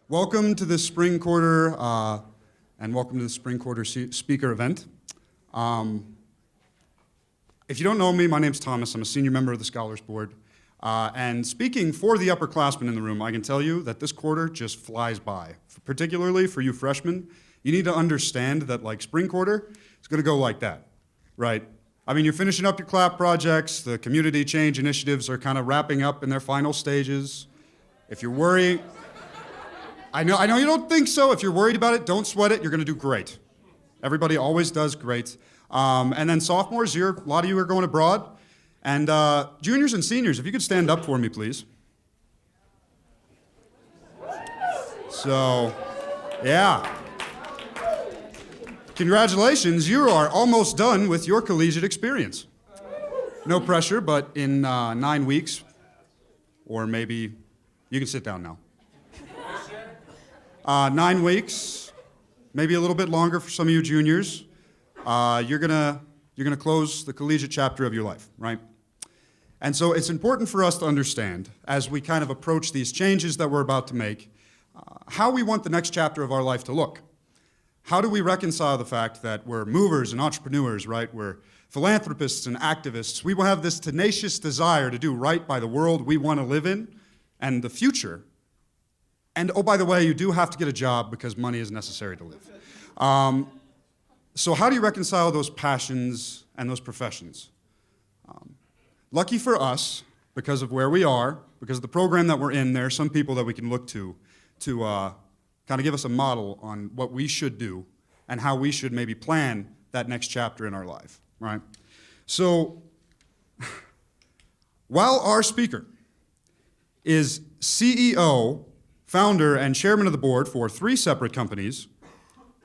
Welcome to this spring quarter, and welcome to the spring quarter speaker event. If you don't know me, my name's Thomas. I'm a senior member of the Scholars Board. And speaking for the upperclassmen in the room, I can tell you that this quarter just flies by. Particularly for you freshmen, you need to understand that like spring quarter, it's gonna go like that, right? I mean, you're finishing up your CLAP projects, the community change initiatives are kind of wrapping up in their final stages. If you're worried, I know you don't think so. If you're worried about it, don't sweat it, you're gonna do great. Everybody always does great. And then sophomores, a lot of you are going abroad. And juniors and seniors, if you could stand up for me, please. So, yeah. Congratulations, you are almost done with your collegiate experience. No pressure, but in 9 weeks, or maybe, you can sit down now. 9 weeks, maybe a little bit longer for some of you juniors. You're gonna close the collegiate chapter of your life, right? And so it's important for us to understand, as we kind of approach these changes that we're about to make, how we want the next chapter of our life to look. How do we reconcile the fact that we're movers and entrepreneurs, right? We're philanthropists and activists. We will have this tenacious desire to do right by the world we want to live in and the future. And oh, by the way, you do have to get a job because money is necessary to live. So how do you reconcile those passions and those professions? Lucky for us, because of where we are, because of the program that we're in, there are some people that we can look to kind of give us a model on what we should do and how we should maybe plan that next chapter in our life, right? So, while our speaker is CEO, founder, and chairman of the board for 3 separate companies,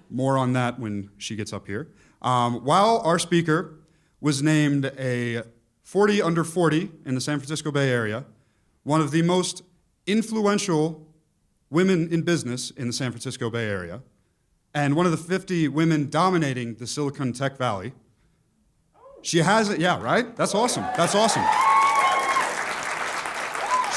more on that when she gets up here, while our speaker was named a 40 under 40 in the San Francisco Bay Area, one of the most influential women in business in the San Francisco Bay Area, and one of the 50 women dominating the Silicon Tech Valley. She has it, yeah, right? That's awesome. That's awesome.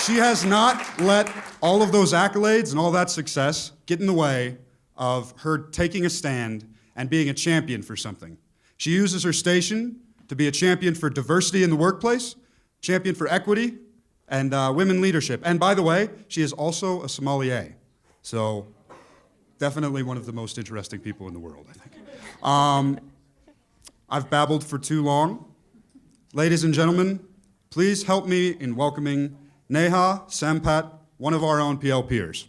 She has not let all of those accolades and all that success get in the way of her taking a stand and being a champion for something. She uses her station to be a champion for diversity in the workplace, champion for equity, and women leadership. And by the way, she is also a sommelier. So definitely one of the most interesting people in the world, I think. I've babbled for too long. Ladies and gentlemen, please help me in welcoming Neha Sampat, one of our own PL peers.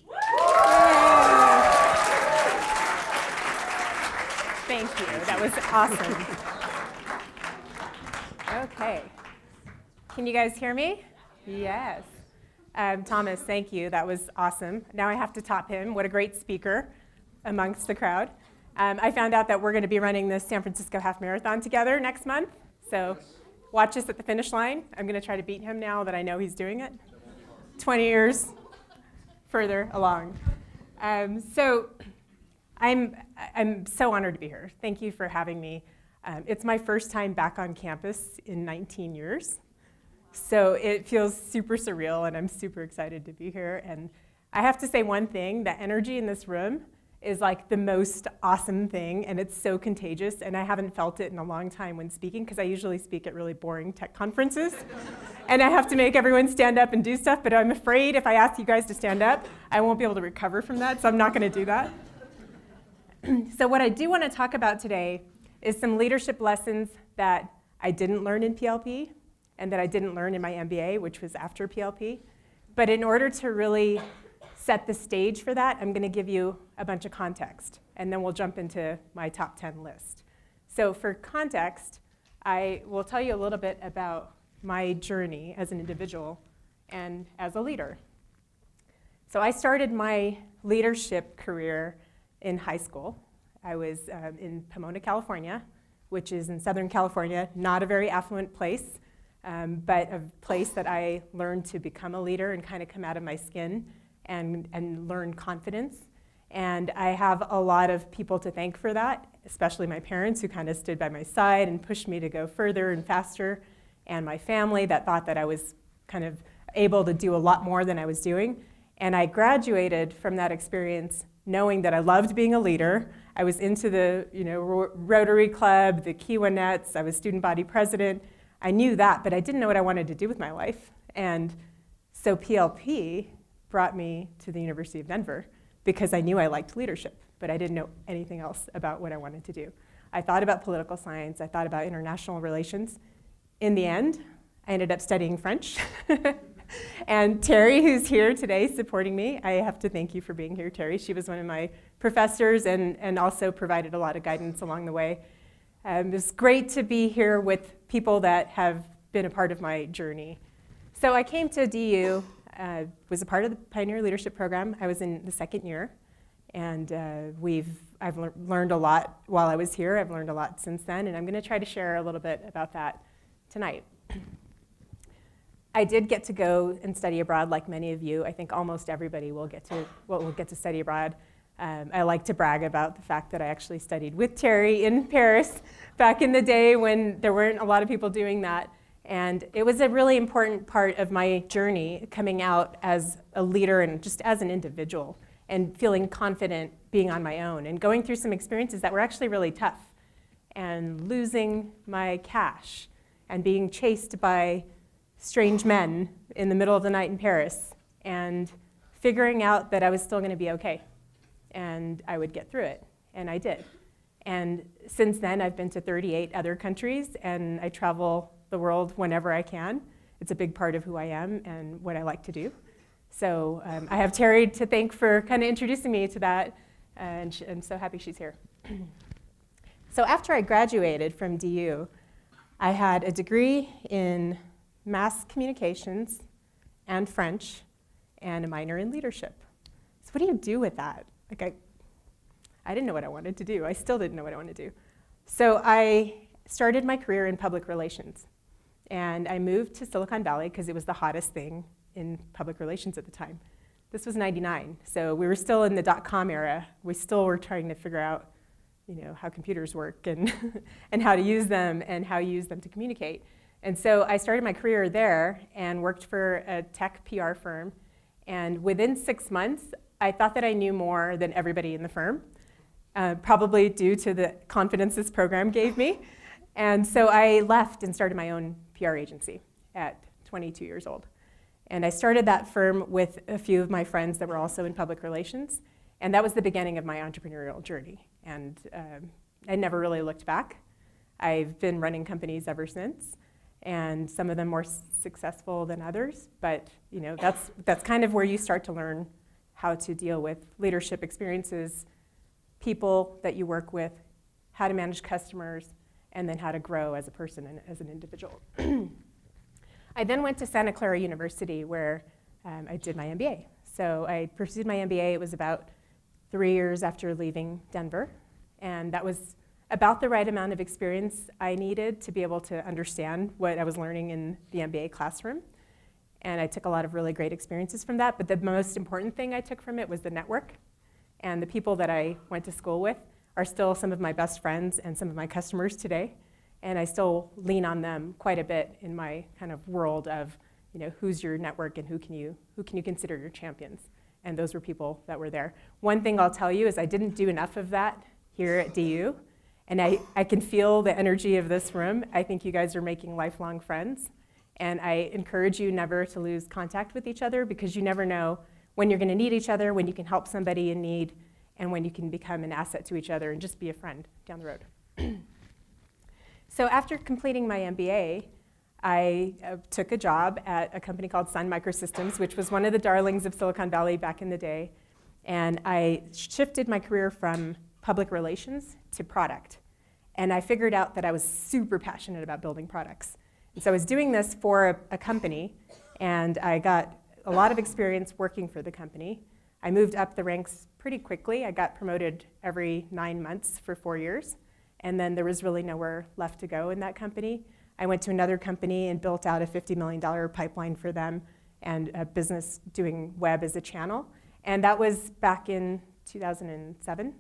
Thank you, that was awesome. Okay, can you guys hear me? Yes. Thomas, thank you, that was awesome. Now I have to top him, what a great speaker amongst the crowd. I found out that we're gonna be running the San Francisco Half Marathon together next month, so watch us at the finish line. I'm gonna try to beat him now that I know he's doing it. 20 years further along. So I'm so honored to be here. Thank you for having me. It's my first time back on campus in 19 years. So it feels super surreal and I'm super excited to be here. And I have to say one thing, the energy in this room is like the most awesome thing and it's so contagious and I haven't felt it in a long time when speaking because I usually speak at really boring tech conferences and I have to make everyone stand up and do stuff, but I'm afraid if I ask you guys to stand up, I won't be able to recover from that, so I'm not gonna do that. So what I do want to talk about today is some leadership lessons that I didn't learn in PLP and that I didn't learn in my MBA, which was after PLP. But in order to really set the stage for that, I'm going to give you a bunch of context, and then we'll jump into my top 10 list. So for context, I will tell you a little bit about my journey as an individual and as a leader. So I started my leadership career in high school. I was in Pomona, California, which is in Southern California, not a very affluent place, but a place that I learned to become a leader and kind of come out of my skin and learn confidence. And I have a lot of people to thank for that, especially my parents who kind of stood by my side and pushed me to go further and faster, and my family that thought that I was kind of able to do a lot more than I was doing. And I graduated from that experience knowing that I loved being a leader. I was into the Rotary Club, the Kiwanettes, I was student body president. I knew that, but I didn't know what I wanted to do with my life. And so PLP brought me to the University of Denver because I knew I liked leadership, but I didn't know anything else about what I wanted to do. I thought about political science, I thought about international relations. In the end, I ended up studying French. And Terry, who's here today supporting me, I have to thank you for being here, Terry. She was one of my professors and also provided a lot of guidance along the way. It's great to be here with people that have been a part of my journey. So I came to DU, was a part of the Pioneer Leadership Program. I was in the second year, and I've learned a lot while I was here. I've learned a lot since then, and I'm going to try to share a little bit about that tonight. I did get to go and study abroad, like many of you. I think almost everybody will get to study abroad. I like to brag about the fact that I actually studied with Terry in Paris back in the day when there weren't a lot of people doing that. And it was a really important part of my journey coming out as a leader and just as an individual and feeling confident being on my own and going through some experiences that were actually really tough and losing my cash and being chased by strange men in the middle of the night in Paris and figuring out that I was still going to be okay and I would get through it, and I did. And since then, I've been to 38 other countries, and I travel the world whenever I can. It's a big part of who I am and what I like to do. So I have Terry to thank for kind of introducing me to that, and I'm so happy she's here. So after I graduated from DU, I had a degree in mass communications and French and a minor in leadership. So what do you do with that? Like I didn't know what I wanted to do. I still didn't know what I wanted to do. So I started my career in public relations. And I moved to Silicon Valley because it was the hottest thing in public relations at the time. This was '99, so we were still in the dot-com era. We still were trying to figure out, how computers work and, and how to use them and how you use them to communicate. And so I started my career there and worked for a tech PR firm. And within 6 months, I thought that I knew more than everybody in the firm, probably due to the confidence this program gave me. And so I left and started my own PR agency at 22 years old. And I started that firm with a few of my friends that were also in public relations. And that was the beginning of my entrepreneurial journey. And I never really looked back. I've been running companies ever since, and some of them more successful than others. But that's kind of where you start to learn how to deal with leadership experiences, people that you work with, how to manage customers, and then how to grow as a person and as an individual. I then went to Santa Clara University where I did my MBA. So I pursued my MBA. It was about 3 years after leaving Denver. And that was about the right amount of experience I needed to be able to understand what I was learning in the MBA classroom. And I took a lot of really great experiences from that. But the most important thing I took from it was the network. And the people that I went to school with are still some of my best friends and some of my customers today. And I still lean on them quite a bit in my kind of world of, who's your network and who can you consider your champions? And those were people that were there. One thing I'll tell you is I didn't do enough of that here at DU. And I can feel the energy of this room. I think you guys are making lifelong friends. And I encourage you never to lose contact with each other because you never know when you're going to need each other, when you can help somebody in need, and when you can become an asset to each other and just be a friend down the road. So after completing my MBA, I took a job at a company called Sun Microsystems, which was one of the darlings of Silicon Valley back in the day. And I shifted my career from public relations to product. And I figured out that I was super passionate about building products. And so I was doing this for a company, and I got a lot of experience working for the company. I moved up the ranks pretty quickly. I got promoted every 9 months for 4 years, and then there was really nowhere left to go in that company. I went to another company and built out a $50 million pipeline for them and a business doing web as a channel, and that was back in 2007.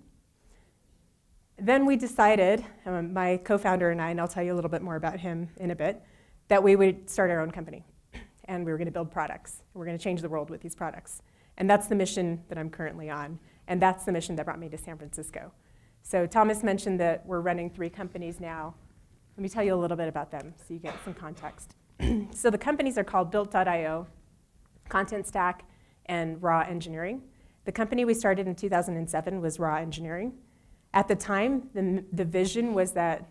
Then we decided, my co-founder and I, and I'll tell you a little bit more about him in a bit, that we would start our own company. And we were going to build products. We're going to change the world with these products. And that's the mission that I'm currently on. And that's the mission that brought me to San Francisco. So Thomas mentioned that we're running 3 companies now. Let me tell you a little bit about them so you get some context. So the companies are called Built.io, Contentstack, and Raw Engineering. The company we started in 2007 was Raw Engineering. At the time, the vision was that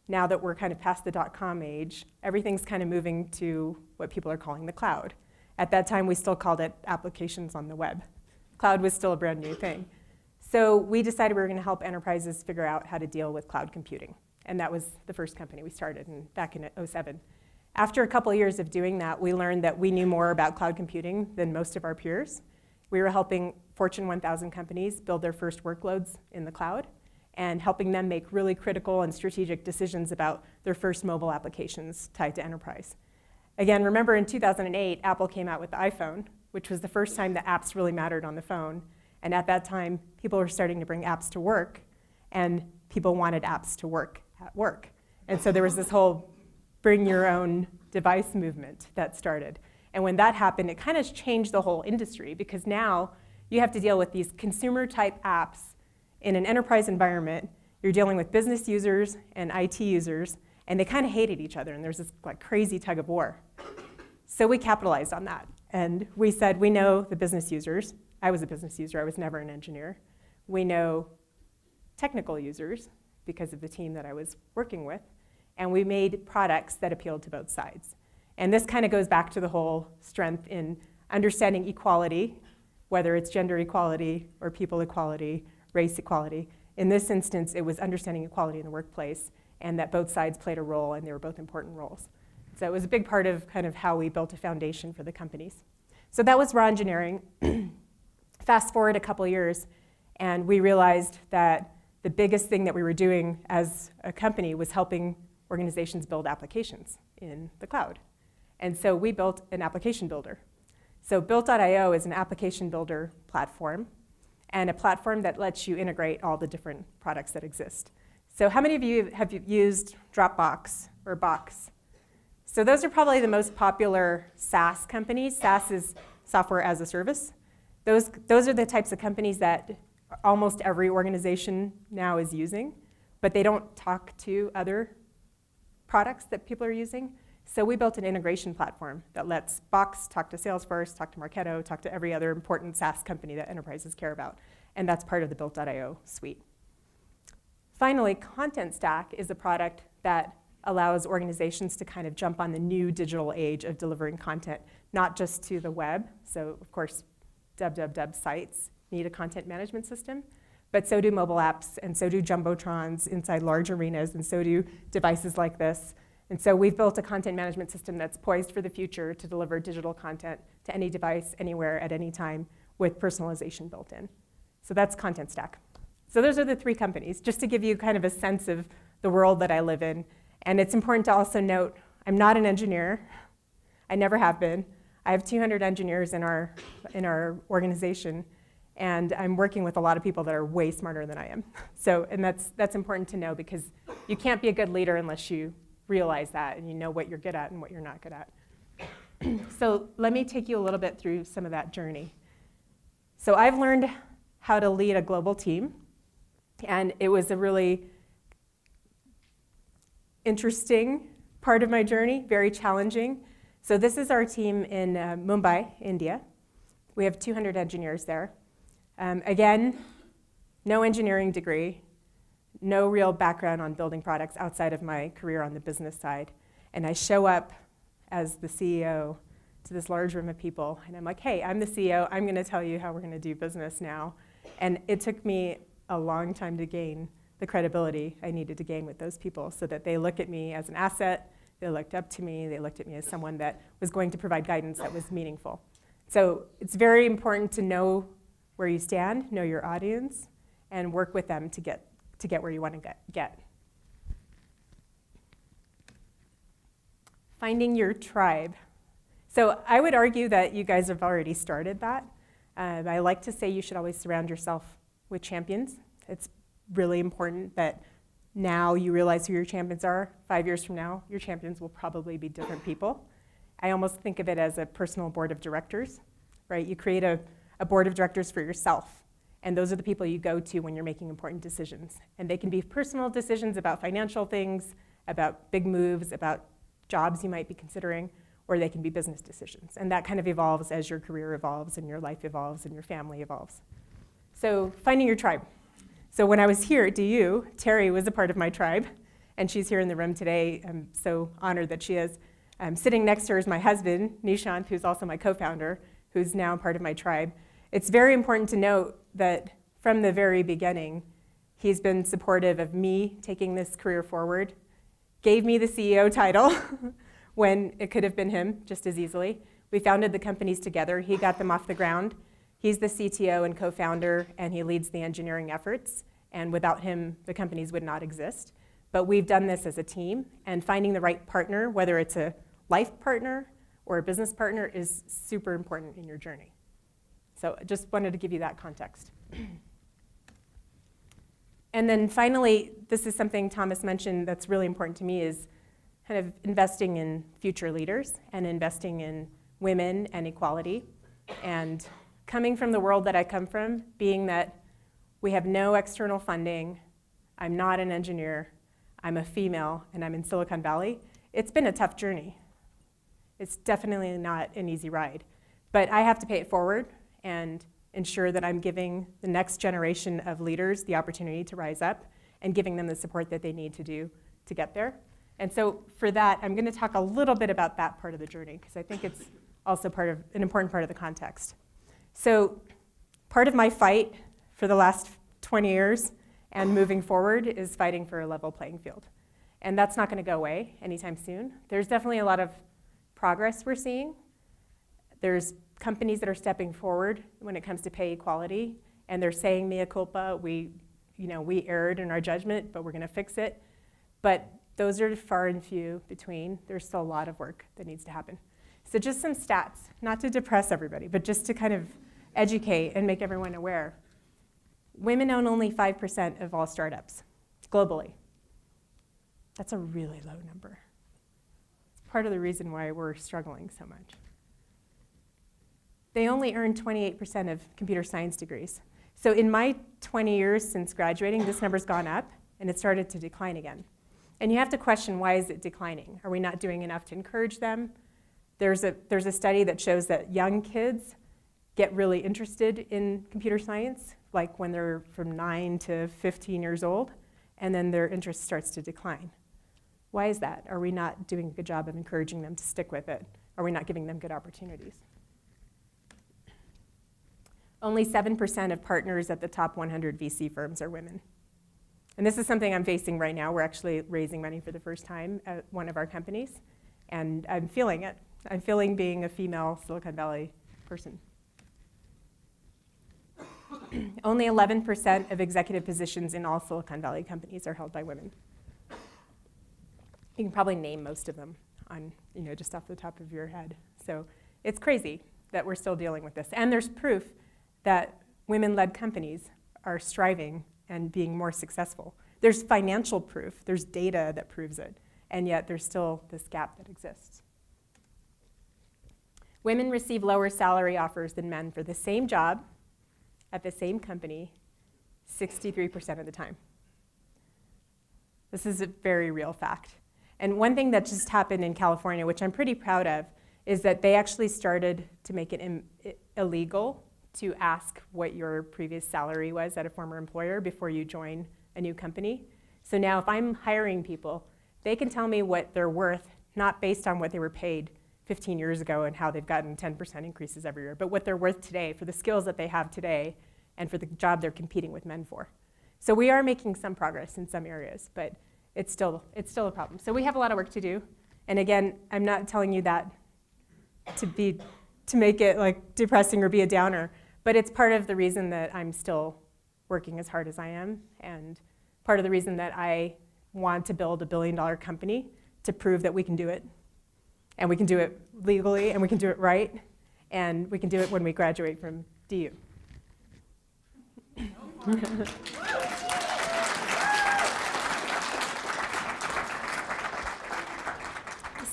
now that we're kind of past the dot-com age, everything's kind of moving to what people are calling the cloud. At that time, we still called it applications on the web. Cloud was still a brand new thing. So we decided we were going to help enterprises figure out how to deal with cloud computing. And that was the first company we started back in '07. After a couple of years of doing that, we learned that we knew more about cloud computing than most of our peers. We were helping Fortune 1000 companies build their first workloads in the cloud and helping them make really critical and strategic decisions about their first mobile applications tied to enterprise. Again, remember in 2008, Apple came out with the iPhone, which was the first time that apps really mattered on the phone. And at that time, people were starting to bring apps to work, and people wanted apps to work at work. And so there was this whole bring your own device movement that started. And when that happened, it kind of changed the whole industry, because now you have to deal with these consumer-type apps in an enterprise environment. You're dealing with business users and IT users, and they kind of hated each other, and there's this like crazy tug of war. So we capitalized on that, and we said, we know the business users. I was a business user, I was never an engineer. We know technical users because of the team that I was working with, and we made products that appealed to both sides. And this kind of goes back to the whole strength in understanding equality, whether it's gender equality or people equality, race equality. In this instance, it was understanding equality in the workplace, and that both sides played a role, and they were both important roles. So it was a big part of kind of how we built a foundation for the companies. So that was Raw Engineering. Fast forward a couple years, and we realized that the biggest thing that we were doing as a company was helping organizations build applications in the cloud. And so we built an application builder. So Built.io is an application builder platform, and a platform that lets you integrate all the different products that exist. So how many of you have used Dropbox or Box? So those are probably the most popular SaaS companies. SaaS is software as a service. Those are the types of companies that almost every organization now is using, but they don't talk to other products that people are using. So we built an integration platform that lets Box talk to Salesforce, talk to Marketo, talk to every other important SaaS company that enterprises care about. And that's part of the Built.io suite. Finally, Contentstack is a product that allows organizations to kind of jump on the new digital age of delivering content, not just to the web. So of course, www sites need a content management system, but so do mobile apps, and so do jumbotrons inside large arenas, and so do devices like this. And so we've built a content management system that's poised for the future to deliver digital content to any device, anywhere, at any time, with personalization built in. So that's Contentstack. So those are the 3 companies, just to give you kind of a sense of the world that I live in. And it's important to also note, I'm not an engineer. I never have been. I have 200 engineers in our organization, and I'm working with a lot of people that are way smarter than I am. So, and that's important to know, because you can't be a good leader unless you realize that and you know what you're good at and what you're not good at. So let me take you a little bit through some of that journey. So I've learned how to lead a global team, and it was a really interesting part of my journey, very challenging. So this is our team in Mumbai, India. We have 200 engineers there. Again, no engineering degree, no real background on building products outside of my career on the business side. And I show up as the CEO to this large room of people, and I'm like, hey, I'm the CEO. I'm going to tell you how we're going to do business now. And it took me a long time to gain the credibility I needed to gain with those people, so that they look at me as an asset, they looked up to me, they looked at me as someone that was going to provide guidance that was meaningful. So it's very important to know where you stand, know your audience, and work with them to get where you want to get. Finding your tribe. So I would argue that you guys have already started that. I like to say you should always surround yourself with champions. It's really important that now you realize who your champions are. 5 years from now, your champions will probably be different people. I almost think of it as a personal board of directors, right? You create a a board of directors for yourself. And those are the people you go to when you're making important decisions. And they can be personal decisions about financial things, about big moves, about jobs you might be considering, or they can be business decisions. And that kind of evolves as your career evolves and your life evolves and your family evolves. So finding your tribe. So when I was here at DU, Terry was a part of my tribe, and she's here in the room today. I'm so honored that she is. Sitting next to her is my husband, Nishant, who's also my co-founder, who's now part of my tribe. It's very important to note that from the very beginning, he's been supportive of me taking this career forward, gave me the CEO title when it could have been him just as easily. We founded the companies together. He got them off the ground. He's the CTO and co-founder, and he leads the engineering efforts. And without him, the companies would not exist. But we've done this as a team, and finding the right partner, whether it's a life partner or a business partner, is super important in your journey. So I just wanted to give you that context. And then finally, this is something Thomas mentioned that's really important to me, is kind of investing in future leaders and investing in women and equality. And coming from the world that I come from, being that we have no external funding, I'm not an engineer, I'm a female, and I'm in Silicon Valley, it's been a tough journey. It's definitely not an easy ride. But I have to pay it forward and ensure that I'm giving the next generation of leaders the opportunity to rise up and giving them the support that they need to do to get there. And so for that, I'm going to talk a little bit about that part of the journey, because I think it's also an important part of the context. So part of my fight for the last 20 years and moving forward is fighting for a level playing field. And that's not going to go away anytime soon. There's definitely a lot of progress we're seeing. There's companies that are stepping forward when it comes to pay equality, and they're saying mea culpa, we erred in our judgment, but we're going to fix it. But those are far and few between. There's still a lot of work that needs to happen. So just some stats, not to depress everybody, but just to kind of educate and make everyone aware. Women own only 5% of all startups globally. That's a really low number. It's part of the reason why we're struggling so much. They only earn 28% of computer science degrees. So in my 20 years since graduating, this number's gone up, and it started to decline again. And you have to question, why is it declining? Are we not doing enough to encourage them? There's a study that shows that young kids get really interested in computer science, like when they're from 9 to 15 years old, and then their interest starts to decline. Why is that? Are we not doing a good job of encouraging them to stick with it? Are we not giving them good opportunities? Only 7% of partners at the top 100 VC firms are women. And this is something I'm facing right now. We're actually raising money for the first time at one of our companies, and I'm feeling it. I'm feeling being a female Silicon Valley person. Only 11% of executive positions in all Silicon Valley companies are held by women. You can probably name most of them on, just off the top of your head. So it's crazy that we're still dealing with this. And there's proof that women-led companies are striving and being more successful. There's financial proof, there's data that proves it, and yet there's still this gap that exists. Women receive lower salary offers than men for the same job at the same company 63% of the time. This is a very real fact. And one thing that just happened in California, which I'm pretty proud of, is that they actually started to make it illegal to ask what your previous salary was at a former employer before you join a new company. So now if I'm hiring people, they can tell me what they're worth, not based on what they were paid 15 years ago and how they've gotten 10% increases every year, but what they're worth today for the skills that they have today and for the job they're competing with men for. So we are making some progress in some areas, but it's still a problem. So we have a lot of work to do. And again, I'm not telling you that to make it like depressing or be a downer, but it's part of the reason that I'm still working as hard as I am, and part of the reason that I want to build a billion-dollar company to prove that we can do it. And we can do it legally, and we can do it right, and we can do it when we graduate from DU.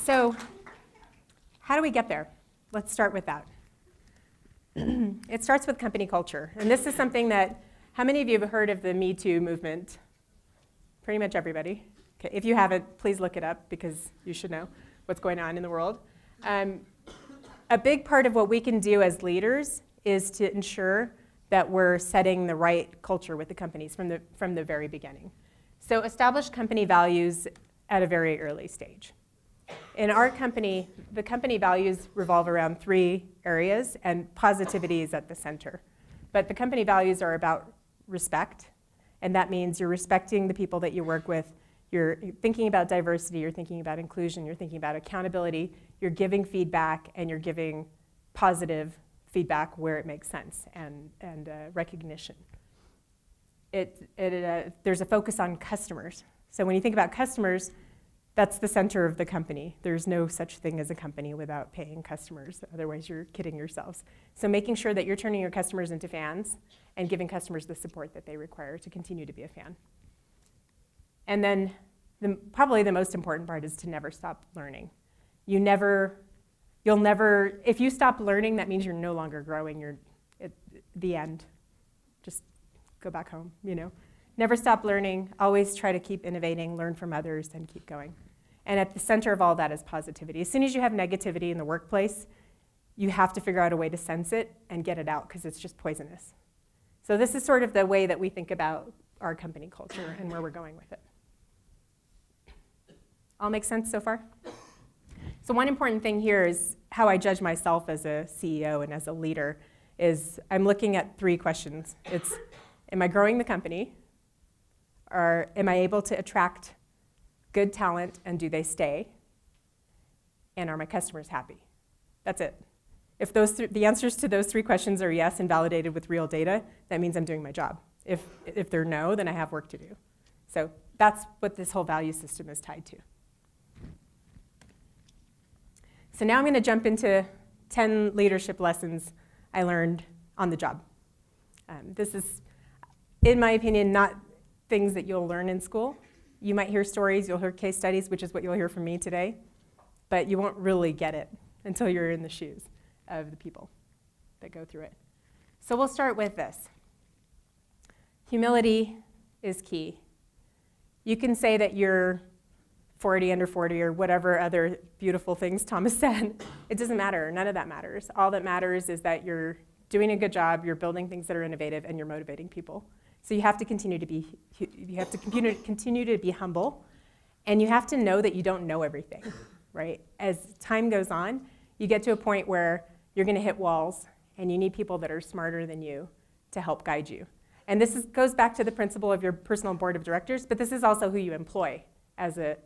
So how do we get there? Let's start with that. It starts with company culture. And this is something that, how many of you have heard of the Me Too movement? Pretty much everybody. Okay, if you haven't, please look it up because you should know what's going on in the world. A big part of what we can do as leaders is to ensure that we're setting the right culture with the companies from the very beginning. So establish company values at a very early stage. In our company, the company values revolve around 3 areas, and positivity is at the center. But the company values are about respect, and that means you're respecting the people that you work with, you're thinking about diversity, you're thinking about inclusion, you're thinking about accountability, you're giving feedback, and you're giving positive feedback where it makes sense, and recognition. There's a focus on customers. So when you think about customers, that's the center of the company. There's no such thing as a company without paying customers. Otherwise, you're kidding yourselves. So making sure that you're turning your customers into fans and giving customers the support that they require to continue to be a fan. And then probably the most important part is to never stop learning. You'll never, if you stop learning, that means you're no longer growing. You're at the end. Just go back home, Never stop learning, always try to keep innovating, learn from others, and keep going. And at the center of all that is positivity. As soon as you have negativity in the workplace, you have to figure out a way to sense it and get it out because it's just poisonous. So this is sort of the way that we think about our company culture and where we're going with it. All make sense so far? So one important thing here is how I judge myself as a CEO and as a leader is I'm looking at 3 questions. It's, am I growing the company? Or am I able to attract good talent and do they stay? And are my customers happy? That's it. If the answers to those 3 questions are yes and validated with real data, that means I'm doing my job. If they're no, then I have work to do. So that's what this whole value system is tied to. So now I'm going to jump into 10 leadership lessons I learned on the job. This is, in my opinion, not things that you'll learn in school. You might hear stories, you'll hear case studies, which is what you'll hear from me today, but you won't really get it until you're in the shoes of the people that go through it. So we'll start with this. Humility is key. You can say that you're 40, under 40, or whatever other beautiful things Thomas said. It doesn't matter. None of that matters. All that matters is that you're doing a good job, you're building things that are innovative, and you're motivating people. So you have to continue to be humble, and you have to know that you don't know everything, right? As time goes on, you get to a point where you're going to hit walls, and you need people that are smarter than you to help guide you. And this goes back to the principle of your personal board of directors, but this is also who you employ as an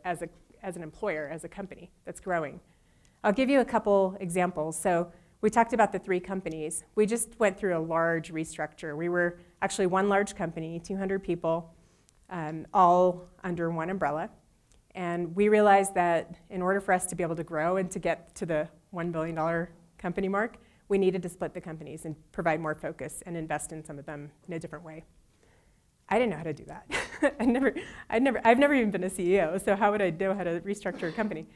employer, as a company that's growing. I'll give you a couple examples. So we talked about the 3 companies. We just went through a large restructure. We were actually one large company, 200 people, all under one umbrella. And we realized that in order for us to be able to grow and to get to the $1 billion company mark, we needed to split the companies and provide more focus and invest in some of them in a different way. I didn't know how to do that. I've never even been a CEO, so how would I know how to restructure a company?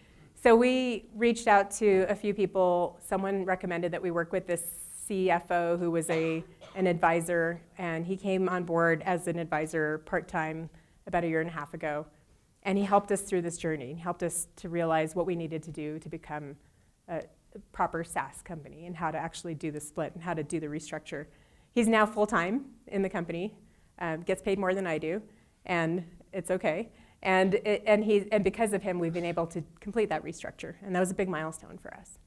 So we reached out to a few people. Someone recommended that we work with this CFO who was an advisor, and he came on board as an advisor part-time about 1.5 years ago. And he helped us through this journey. He helped us to realize what we needed to do to become a proper SaaS company and how to actually do the split and how to do the restructure. He's now full-time in the company, gets paid more than I do, and it's okay. And because of him, we've been able to complete that restructure, and that was a big milestone for us.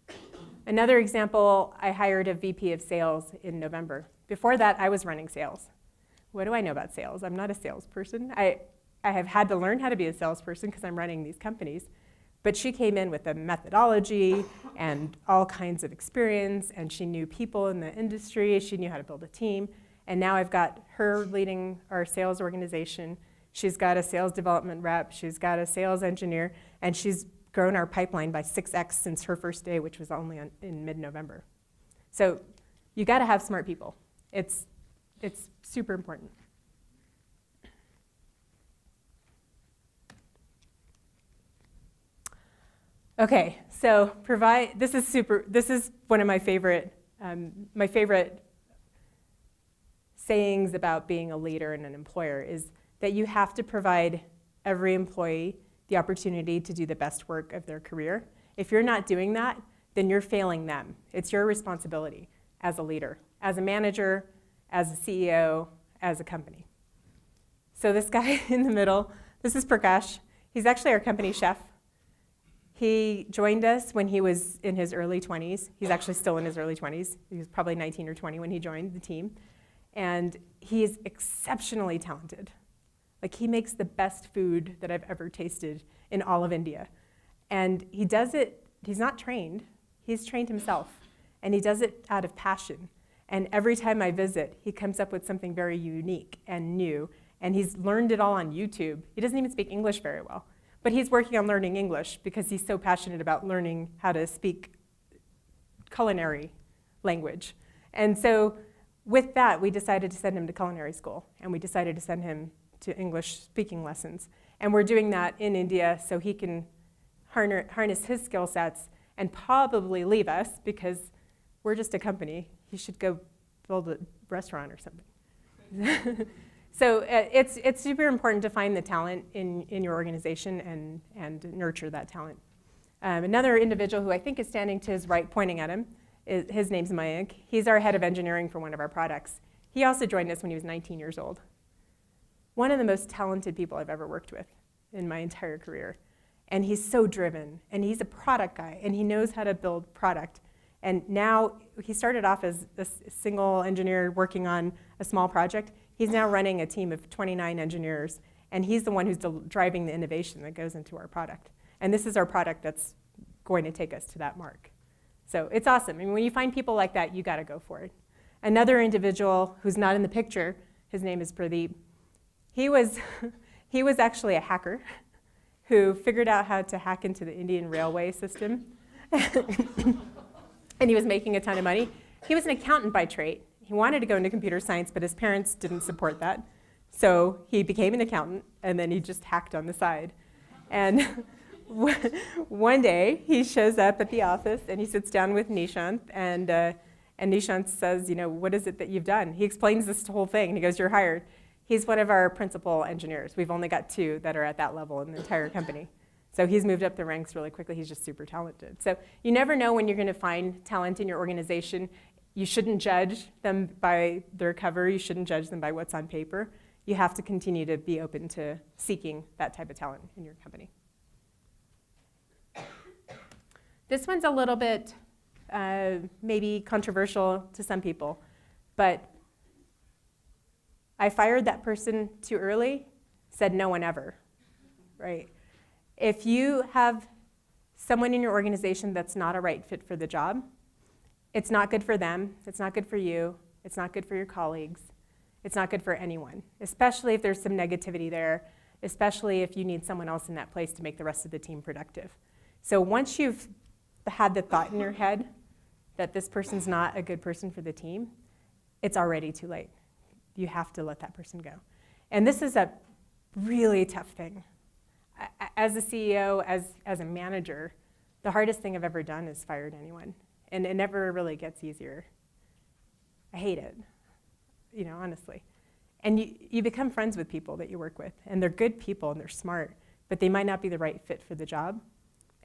Another example, I hired a VP of sales in November. Before that, I was running sales. What do I know about sales? I'm not a salesperson. I have had to learn how to be a salesperson because I'm running these companies. But she came in with a methodology and all kinds of experience, and she knew people in the industry. She knew how to build a team. And now I've got her leading our sales organization. She's got a sales development rep. She's got a sales engineer. And she's grown our pipeline by 6x since her first day, which was only in mid-November. So you got to have smart people. It's super important. Okay, so this is one of my favorite My favorite sayings about being a leader and an employer is that you have to provide every employee the opportunity to do the best work of their career. If you're not doing that, then you're failing them. It's your responsibility as a leader, as a manager, as a CEO, as a company. So this guy in the middle, this is Prakash. He's actually our company chef. He joined us when he was in his early 20s. He's actually still in his early 20s. He was probably 19 or 20 when he joined the team. And he is exceptionally talented. Like, he makes the best food that I've ever tasted in all of India. And he does it, he's not trained, he's trained himself. And he does it out of passion. And every time I visit, he comes up with something very unique and new. And he's learned it all on YouTube. He doesn't even speak English very well. But he's working on learning English because he's so passionate about learning how to speak culinary language. And so with that, we decided to send him to culinary school. And we decided to send him to English speaking lessons. And we're doing that in India so he can harness his skill sets and probably leave us because we're just a company. He should go build a restaurant or something. So it's super important to find the talent in your organization and nurture that talent. Another individual who I think is standing to his right, pointing at him, his name's Mayank. He's our head of engineering for one of our products. He also joined us when he was 19 years old. One of the most talented people I've ever worked with in my entire career. And he's so driven, and he's a product guy, and he knows how to build product. And now, he started off as a single engineer working on a small project. He's now running a team of 29 engineers, and he's the one who's driving the innovation that goes into our product. And this is our product that's going to take us to that mark. So it's awesome. I mean, when you find people like that, you gotta go for it. Another individual who's not in the picture, his name is Pradeep. He was actually a hacker who figured out how to hack into the Indian railway system. And he was making a ton of money. He was an accountant by trade. He wanted to go into computer science, but his parents didn't support that. So he became an accountant, and then he just hacked on the side. And one day, he shows up at the office, and he sits down with Nishant, and Nishant says, what is it that you've done? He explains this whole thing, and he goes, you're hired. He's one of our principal engineers. We've only got 2 that are at that level in the entire company. So he's moved up the ranks really quickly. He's just super talented. So you never know when you're going to find talent in your organization. You shouldn't judge them by their cover. You shouldn't judge them by what's on paper. You have to continue to be open to seeking that type of talent in your company. This one's a little bit maybe controversial to some people, but I fired that person too early, said no one ever, right? If you have someone in your organization that's not a right fit for the job, it's not good for them, it's not good for you, it's not good for your colleagues, it's not good for anyone, especially if there's some negativity there, especially if you need someone else in that place to make the rest of the team productive. So once you've had the thought in your head that this person's not a good person for the team, it's already too late. You have to let that person go. And this is a really tough thing. As a CEO, as a manager, the hardest thing I've ever done is fired anyone. And it never really gets easier. I hate it, honestly. And you become friends with people that you work with, and they're good people and they're smart, but they might not be the right fit for the job.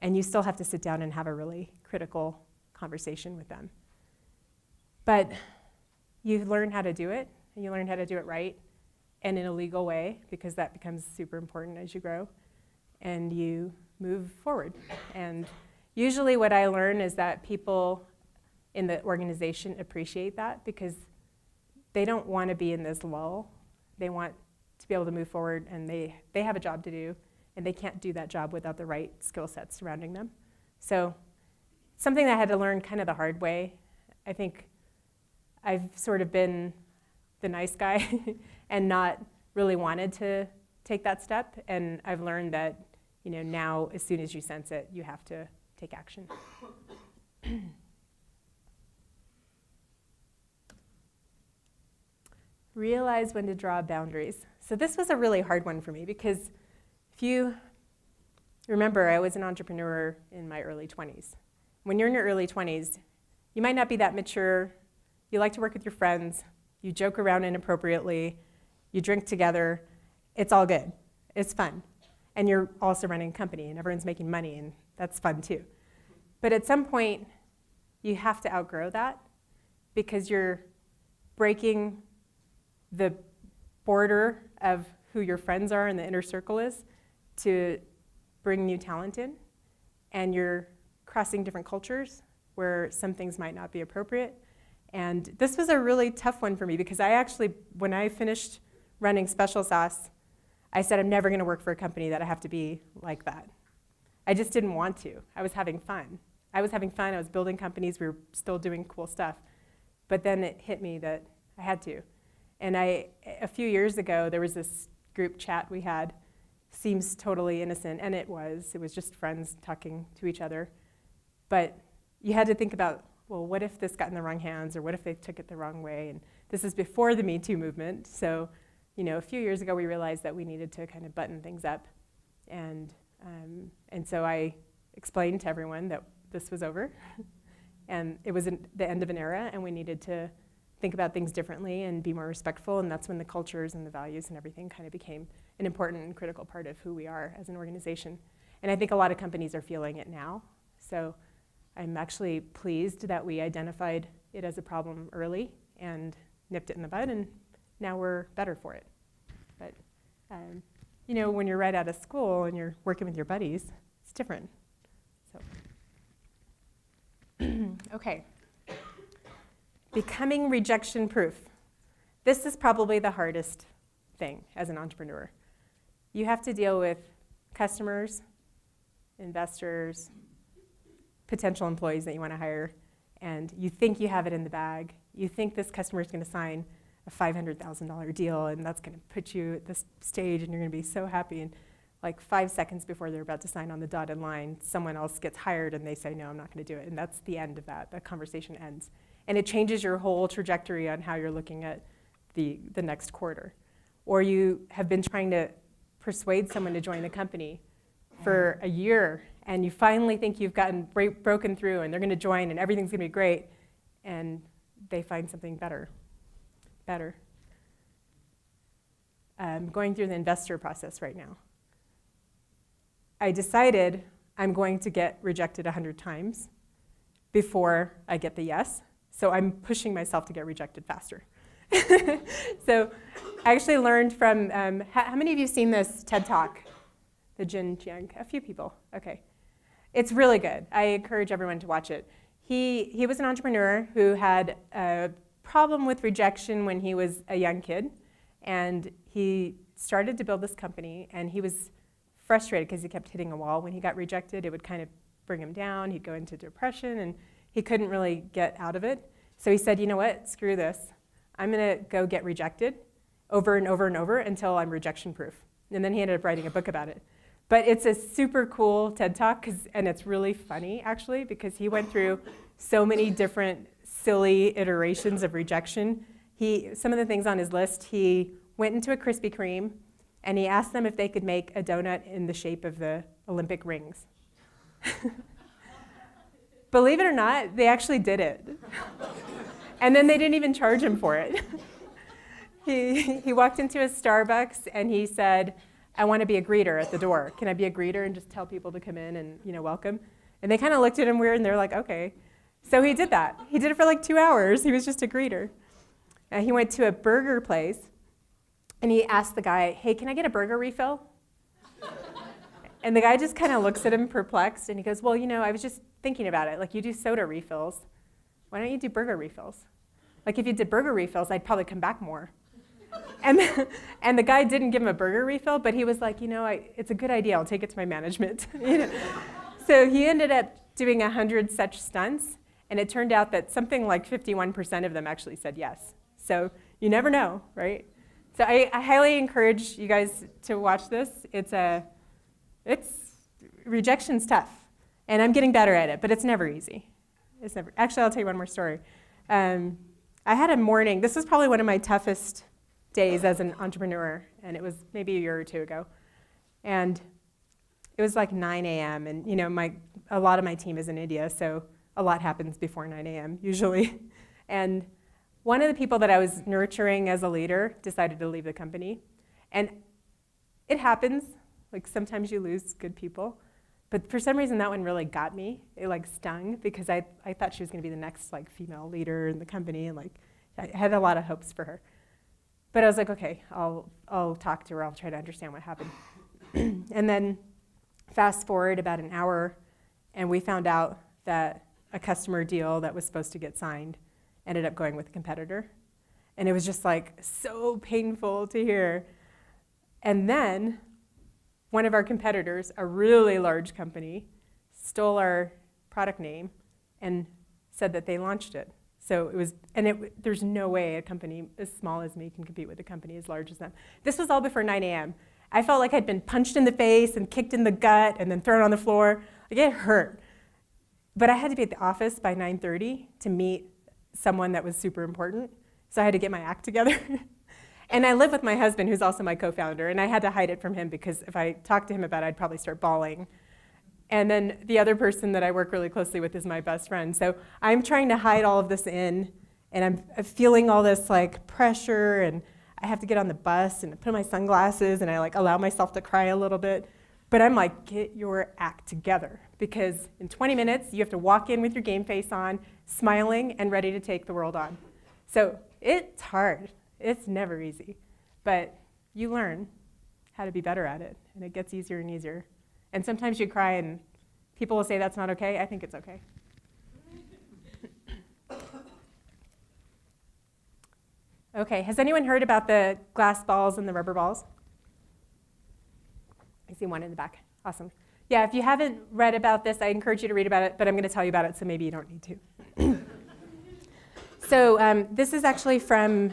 And you still have to sit down and have a really critical conversation with them. But you learn how to do it, and you learn how to do it right and in a legal way, because that becomes super important as you grow, and you move forward. And usually what I learn is that people in the organization appreciate that because they don't want to be in this lull. They want to be able to move forward, and they have a job to do, and they can't do that job without the right skill sets surrounding them. So something that I had to learn kind of the hard way. I think I've sort of been the nice guy and not really wanted to take that step, and I've learned that now as soon as you sense it, you have to take action. Realize when to draw boundaries. So this was a really hard one for me because if you remember, I was an entrepreneur in my early 20s. When you're in your early 20s, You might not be that mature. You like to work with your friends. You joke around inappropriately. You drink together. It's all good. It's fun. And you're also running a company, and everyone's making money, and that's fun too. But at some point, you have to outgrow that because you're breaking the border of who your friends are and the inner circle is to bring new talent in, and you're crossing different cultures where some things might not be appropriate. And this was a really tough one for me because I actually, when I finished running Special Sauce, I said I'm never going to work for a company that I have to be like that. I just didn't want to. I was having fun. I was building companies. We were still doing cool stuff. But then it hit me that I had to. And a few years ago, there was this group chat we had. Seems totally innocent, and it was. It was just friends talking to each other. But you had to think about, well, what if this got in the wrong hands, or what if they took it the wrong way? And this is before the Me Too movement. So, a few years ago, we realized that we needed to kind of button things up. And so I explained to everyone that this was over. And it was the end of an era, and we needed to think about things differently and be more respectful. And that's when the cultures and the values and everything kind of became an important and critical part of who we are as an organization. And I think a lot of companies are feeling it now. So I'm actually pleased that we identified it as a problem early and nipped it in the bud, and now we're better for it. But when you're right out of school and you're working with your buddies, it's different. So, okay. Becoming rejection proof. This is probably the hardest thing as an entrepreneur. You have to deal with customers, investors, potential employees that you want to hire, and you think you have it in the bag. You think this customer is going to sign a $500,000 deal, and that's going to put you at this stage, and you're going to be so happy. And like 5 seconds before they're about to sign on the dotted line, someone else gets hired, and they say, no, I'm not going to do it. And that's the end of that. The conversation ends. And it changes your whole trajectory on how you're looking at the next quarter. Or you have been trying to persuade someone to join the company for a year, and you finally think you've gotten broken through, and they're going to join, and everything's going to be great, and they find something better. I'm going through the investor process right now. I decided I'm going to get rejected 100 times before I get the yes, so I'm pushing myself to get rejected faster. So I actually learned from, how many of you have seen this TED Talk? The Jin Jiang? A few people, okay. It's really good. I encourage everyone to watch it. He was an entrepreneur who had a problem with rejection when he was a young kid, and he started to build this company, and he was frustrated because he kept hitting a wall. When he got rejected, it would kind of bring him down. He'd go into depression, and he couldn't really get out of it. So he said, you know what, screw this. I'm going to go get rejected over and over and over until I'm rejection proof. And then he ended up writing a book about it. But it's a super cool TED Talk, and it's really funny, actually, because he went through so many different silly iterations of rejection. Some of the things on his list, he went into a Krispy Kreme, and he asked them if they could make a donut in the shape of the Olympic rings. Believe it or not, they actually did it. And then they didn't even charge him for it. He walked into a Starbucks, and he said, I want to be a greeter at the door. Can I be a greeter and just tell people to come in and welcome? And they kind of looked at him weird, and they're like, okay. So he did that. He did it for like 2 hours. He was just a greeter. He went to a burger place, and he asked the guy, hey, can I get a burger refill? And the guy just kind of looks at him perplexed, and he goes, well, I was just thinking about it. Like, you do soda refills. Why don't you do burger refills? Like, if you did burger refills, I'd probably come back more. And the guy didn't give him a burger refill, but he was like, it's a good idea. I'll take it to my management. So he ended up doing 100 such stunts, and it turned out that something like 51% of them actually said yes. So you never know, right? So I highly encourage you guys to watch this. Rejection's tough, and I'm getting better at it, but it's never easy. Actually, I'll tell you one more story. I had a morning. This was probably one of my toughest days as an entrepreneur, and it was maybe a year or two ago. And it was like 9 a.m., and a lot of my team is in India, so a lot happens before 9 a.m. usually. And one of the people that I was nurturing as a leader decided to leave the company. And it happens, like sometimes you lose good people. But for some reason that one really got me. It like stung because I thought she was gonna be the next like female leader in the company, and like I had a lot of hopes for her. But I was like, okay, I'll talk to her, I'll try to understand what happened. And then fast forward about an hour, and we found out that a customer deal that was supposed to get signed ended up going with a competitor. And it was just like so painful to hear. And then one of our competitors, a really large company, stole our product name and said that they launched it. So it was, there's no way a company as small as me can compete with a company as large as them. This was all before 9 a.m. I felt like I'd been punched in the face and kicked in the gut and then thrown on the floor. Like it hurt. But I had to be at the office by 9:30 to meet someone that was super important. So I had to get my act together. And I live with my husband, who's also my co-founder, and I had to hide it from him because if I talked to him about it, I'd probably start bawling. And then the other person that I work really closely with is my best friend. So I'm trying to hide all of this in, and I'm feeling all this like pressure, and I have to get on the bus and put on my sunglasses, and I like allow myself to cry a little bit. But I'm like, get your act together, because in 20 minutes, you have to walk in with your game face on, smiling and ready to take the world on. So it's hard. It's never easy, but you learn how to be better at it, and it gets easier and easier. And sometimes you cry, and people will say that's not okay. I think it's okay. Okay, has anyone heard about the glass balls and the rubber balls? I see one in the back. Awesome. Yeah, if you haven't read about this, I encourage you to read about it, but I'm going to tell you about it, so maybe you don't need to. So this is actually from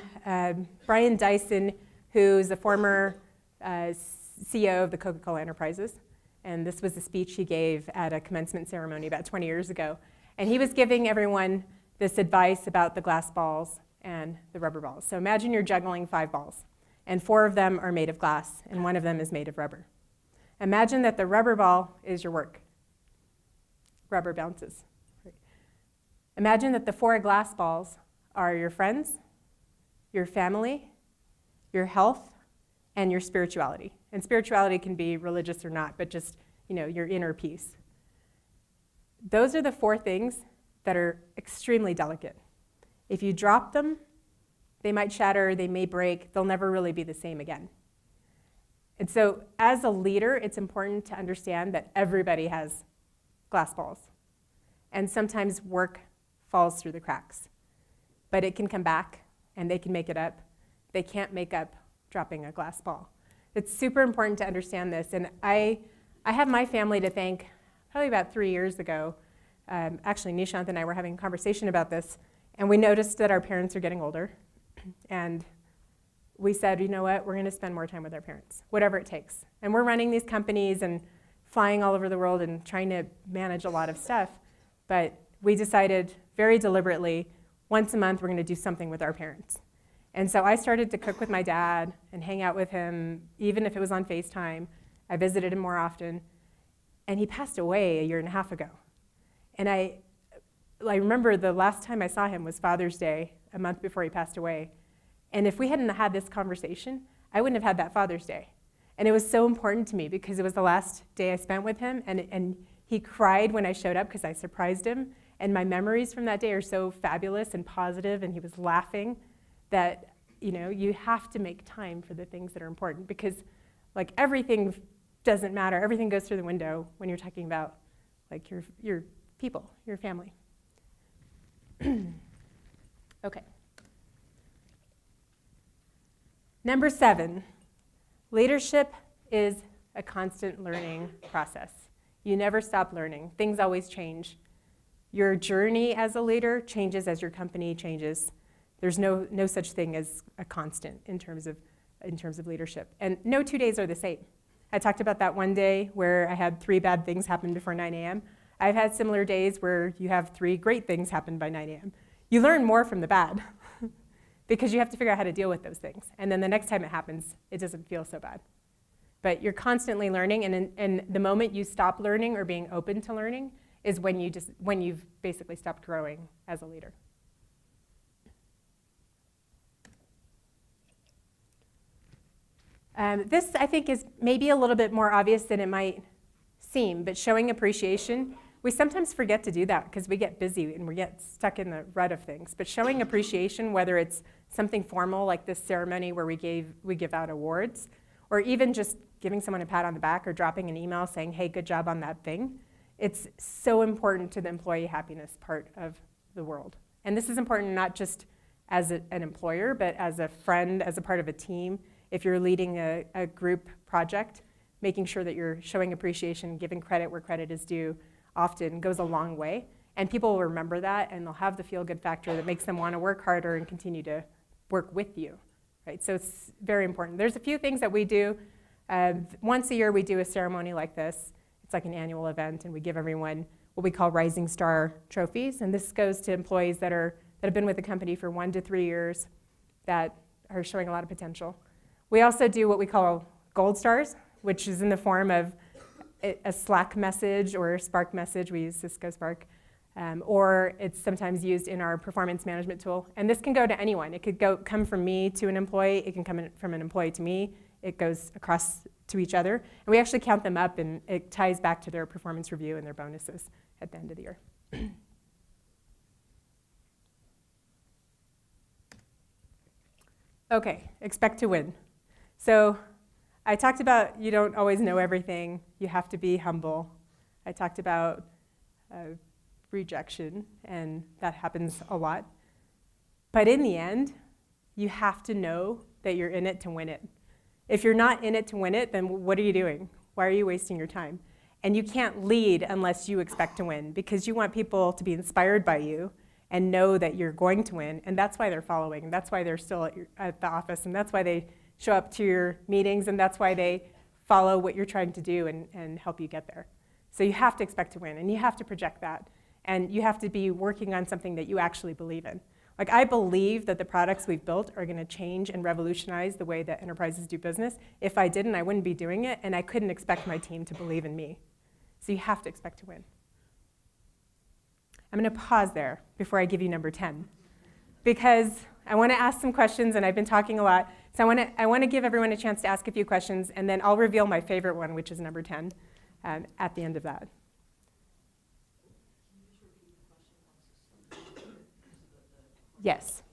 Brian Dyson, who's the former CEO of the Coca-Cola Enterprises. And this was a speech he gave at a commencement ceremony about 20 years ago. And he was giving everyone this advice about the glass balls and the rubber balls. So imagine you're juggling 5 balls, and 4 of them are made of glass, and 1 of them is made of rubber. Imagine that the rubber ball is your work. Rubber bounces. Imagine that the 4 glass balls are your friends, your family, your health, and your spirituality. And spirituality can be religious or not, but just, your inner peace. Those are the 4 things that are extremely delicate. If you drop them, they might shatter, they may break, they'll never really be the same again. And so as a leader, it's important to understand that everybody has glass balls. And sometimes work falls through the cracks. But it can come back, and they can make it up. They can't make up dropping a glass ball. It's super important to understand this. And I have my family to thank. Probably about 3 years ago, actually Nishant and I were having a conversation about this, and we noticed that our parents are getting older. And we said, you know what, we're going to spend more time with our parents, whatever it takes. And we're running these companies and flying all over the world and trying to manage a lot of stuff. But we decided very deliberately, once a month, we're going to do something with our parents. And so I started to cook with my dad and hang out with him, even if it was on FaceTime. I visited him more often. And he passed away 1.5 years ago. And I remember the last time I saw him was Father's Day, a month before he passed away. And if we hadn't had this conversation, I wouldn't have had that Father's Day. And it was so important to me because it was the last day I spent with him, and he cried when I showed up because I surprised him. And my memories from that day are so fabulous and positive, and he was laughing that, you have to make time for the things that are important, because like everything doesn't matter. Everything goes through the window when you're talking about like your people, your family. Okay. Number 7, leadership is a constant learning process. You never stop learning. Things always change. Your journey as a leader changes as your company changes. There's no such thing as a constant in terms of leadership. And no 2 days are the same. I talked about that one day where I had 3 bad things happen before 9 a.m. I've had similar days where you have 3 great things happen by 9 a.m. You learn more from the bad because you have to figure out how to deal with those things. And then the next time it happens, it doesn't feel so bad. But you're constantly learning, and the moment you stop learning or being open to learning is when you've basically stopped growing as a leader. This, I think, is maybe a little bit more obvious than it might seem, but showing appreciation, we sometimes forget to do that because we get busy and we get stuck in the rut of things. But showing appreciation, whether it's something formal like this ceremony where we give out awards, or even just giving someone a pat on the back or dropping an email saying, hey, good job on that thing, it's so important to the employee happiness part of the world. And this is important not just as an employer, but as a friend, as a part of a team. If you're leading a group project, making sure that you're showing appreciation, giving credit where credit is due, often goes a long way. And people will remember that, and they'll have the feel-good factor that makes them want to work harder and continue to work with you. Right? So it's very important. There's a few things that we do. Once a year, we do a ceremony like this. It's like an annual event, and we give everyone what we call Rising Star trophies. And this goes to employees that have been with the company for 1 to 3 years that are showing a lot of potential. We also do what we call Gold Stars, which is in the form of a Slack message or a Spark message. We use Cisco Spark. Or it's sometimes used in our performance management tool. And this can go to anyone. It could come from me to an employee. It can come from an employee to me. It goes across to each other. And we actually count them up, and it ties back to their performance review and their bonuses at the end of the year. Okay, expect to win. So I talked about you don't always know everything. You have to be humble. I talked about rejection, and that happens a lot. But in the end, you have to know that you're in it to win it. If you're not in it to win it, then what are you doing? Why are you wasting your time? And you can't lead unless you expect to win, because you want people to be inspired by you and know that you're going to win, and that's why they're following, and that's why they're still at the office, and that's why they show up to your meetings, and that's why they follow what you're trying to do and help you get there. So you have to expect to win, and you have to project that. And you have to be working on something that you actually believe in. Like, I believe that the products we've built are going to change and revolutionize the way that enterprises do business. If I didn't, I wouldn't be doing it, and I couldn't expect my team to believe in me. So you have to expect to win. I'm going to pause there before I give you number 10, because I want to ask some questions, and I've been talking a lot. So I want to give everyone a chance to ask a few questions, and then I'll reveal my favorite one, which is number 10, at the end of that. Yes,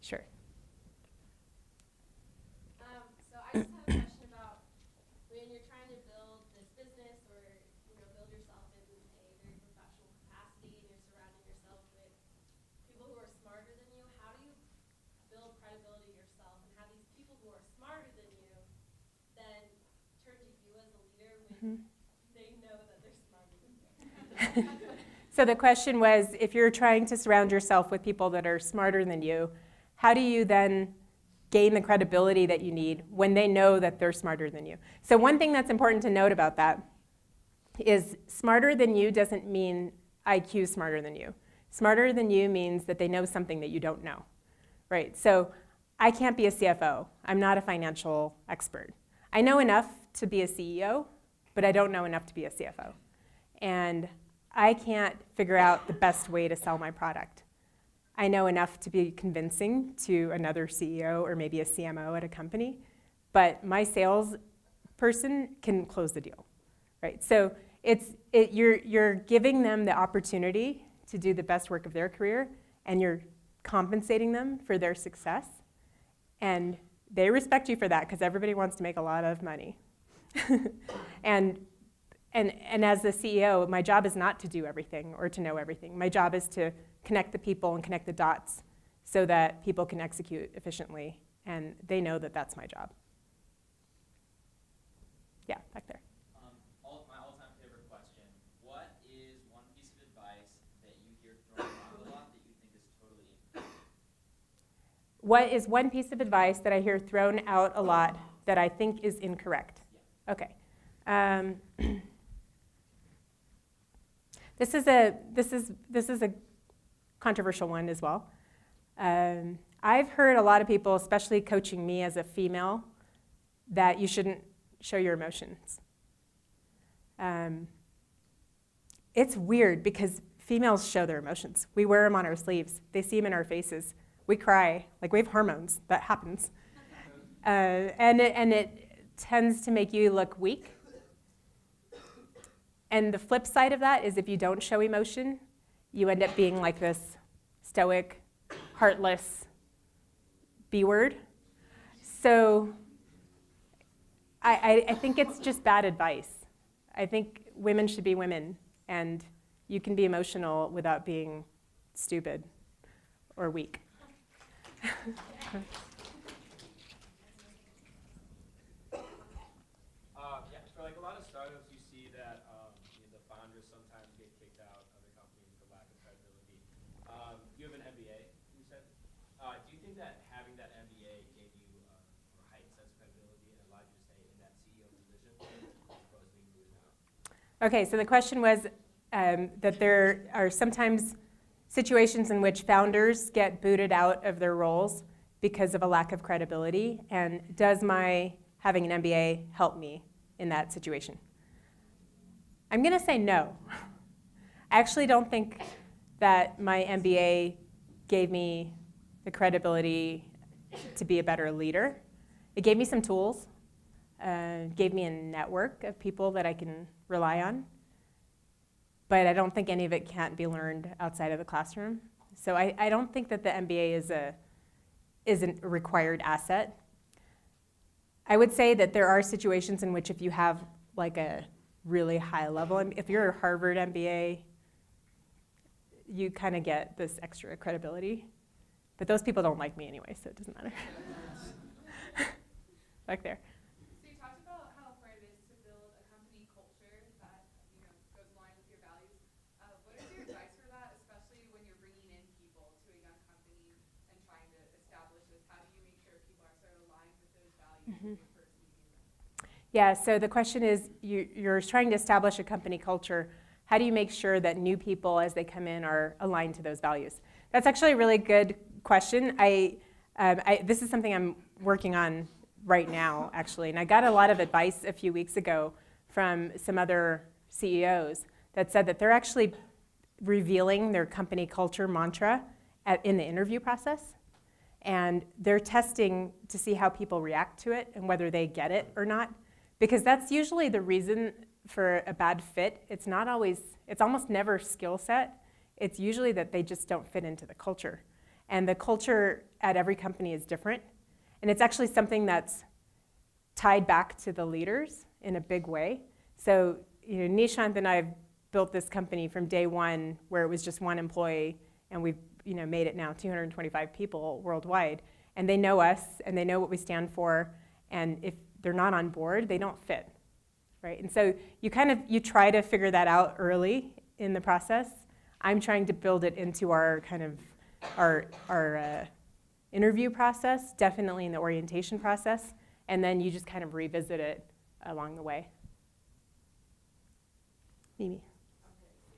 sure. So I just have a question about when you're trying to build this business or build yourself in a very professional capacity, and you're surrounding yourself with people who are smarter than you. How do you build credibility yourself and have these people who are smarter than you then turn to you as a leader when they know that they're smarter than you? So the question was, if you're trying to surround yourself with people that are smarter than you, how do you then gain the credibility that you need when they know that they're smarter than you? So one thing that's important to note about that is smarter than you doesn't mean IQ smarter than you. Smarter than you means that they know something that you don't know, right? So I can't be a CFO. I'm not a financial expert. I know enough to be a CEO, but I don't know enough to be a CFO. And I can't figure out the best way to sell my product. I know enough to be convincing to another CEO or maybe a CMO at a company, but my sales person can close the deal, right? So you're giving them the opportunity to do the best work of their career, and you're compensating them for their success, and they respect you for that because everybody wants to make a lot of money. And as the CEO, my job is not to do everything or to know everything. My job is to connect the people and connect the dots so that people can execute efficiently, and they know that that's my job. Yeah, back there. My all-time favorite question. What is one piece of advice that you hear thrown around a lot that you think is totally incorrect? What is one piece of advice that I hear thrown out a lot that I think is incorrect? Yeah. Okay. This is a controversial one as well. I've heard a lot of people, especially coaching me as a female, that you shouldn't show your emotions. it's weird because females show their emotions. We wear them on our sleeves. They see them in our faces. We cry. Like, we have hormones. That happens. And it tends to make you look weak. And the flip side of that is if you don't show emotion, you end up being like this stoic, heartless B word. So I think it's just bad advice. I think women should be women, and you can be emotional without being stupid or weak. Yeah, for like a lot of startups, you see that the founders sometimes get kicked out of the company for lack of credibility. You have an MBA, you said. Do you think that having that MBA gave you a heightened sense of credibility and allowed you to stay in that CEO position as opposed to being moved out? Okay, so the question was that there are sometimes situations in which founders get booted out of their roles because of a lack of credibility, and does my having an MBA help me in that situation? I'm going to say no. I actually don't think that my MBA gave me the credibility to be a better leader. It gave me some tools, gave me a network of people that I can rely on, but I don't think any of it can't be learned outside of the classroom. So I don't think that the MBA is a required asset. I would say that there are situations in which if you have like a really high level, if you're a Harvard MBA, you kind of get this extra credibility. But those people don't like me anyway, so it doesn't matter. Back there. So you talked about how important it is to build a company culture that goes in line with your values. What is your advice for that, especially when you're bringing in people to a young company and trying to establish this? How do you make sure people are sort of aligned with those values when you're first meeting them? Yeah, so the question is, you're trying to establish a company culture. How do you make sure that new people, as they come in, are aligned to those values? That's actually a really good question. This is something I'm working on right now, actually, and I got a lot of advice a few weeks ago from some other CEOs that said that they're actually revealing their company culture mantra in the interview process, and they're testing to see how people react to it and whether they get it or not, because that's usually the reason for a bad fit. It's almost never skill set. It's usually that they just don't fit into the culture. And the culture at every company is different. And it's actually something that's tied back to the leaders in a big way. So, Nishant and I have built this company from day one where it was just one employee, and we've made it now 225 people worldwide. And they know us, and they know what we stand for. And if they're not on board, they don't fit, right? And so you try to figure that out early in the process. I'm trying to build it into our interview process, definitely in the orientation process, and then you just kind of revisit it along the way. Mimi. Okay, so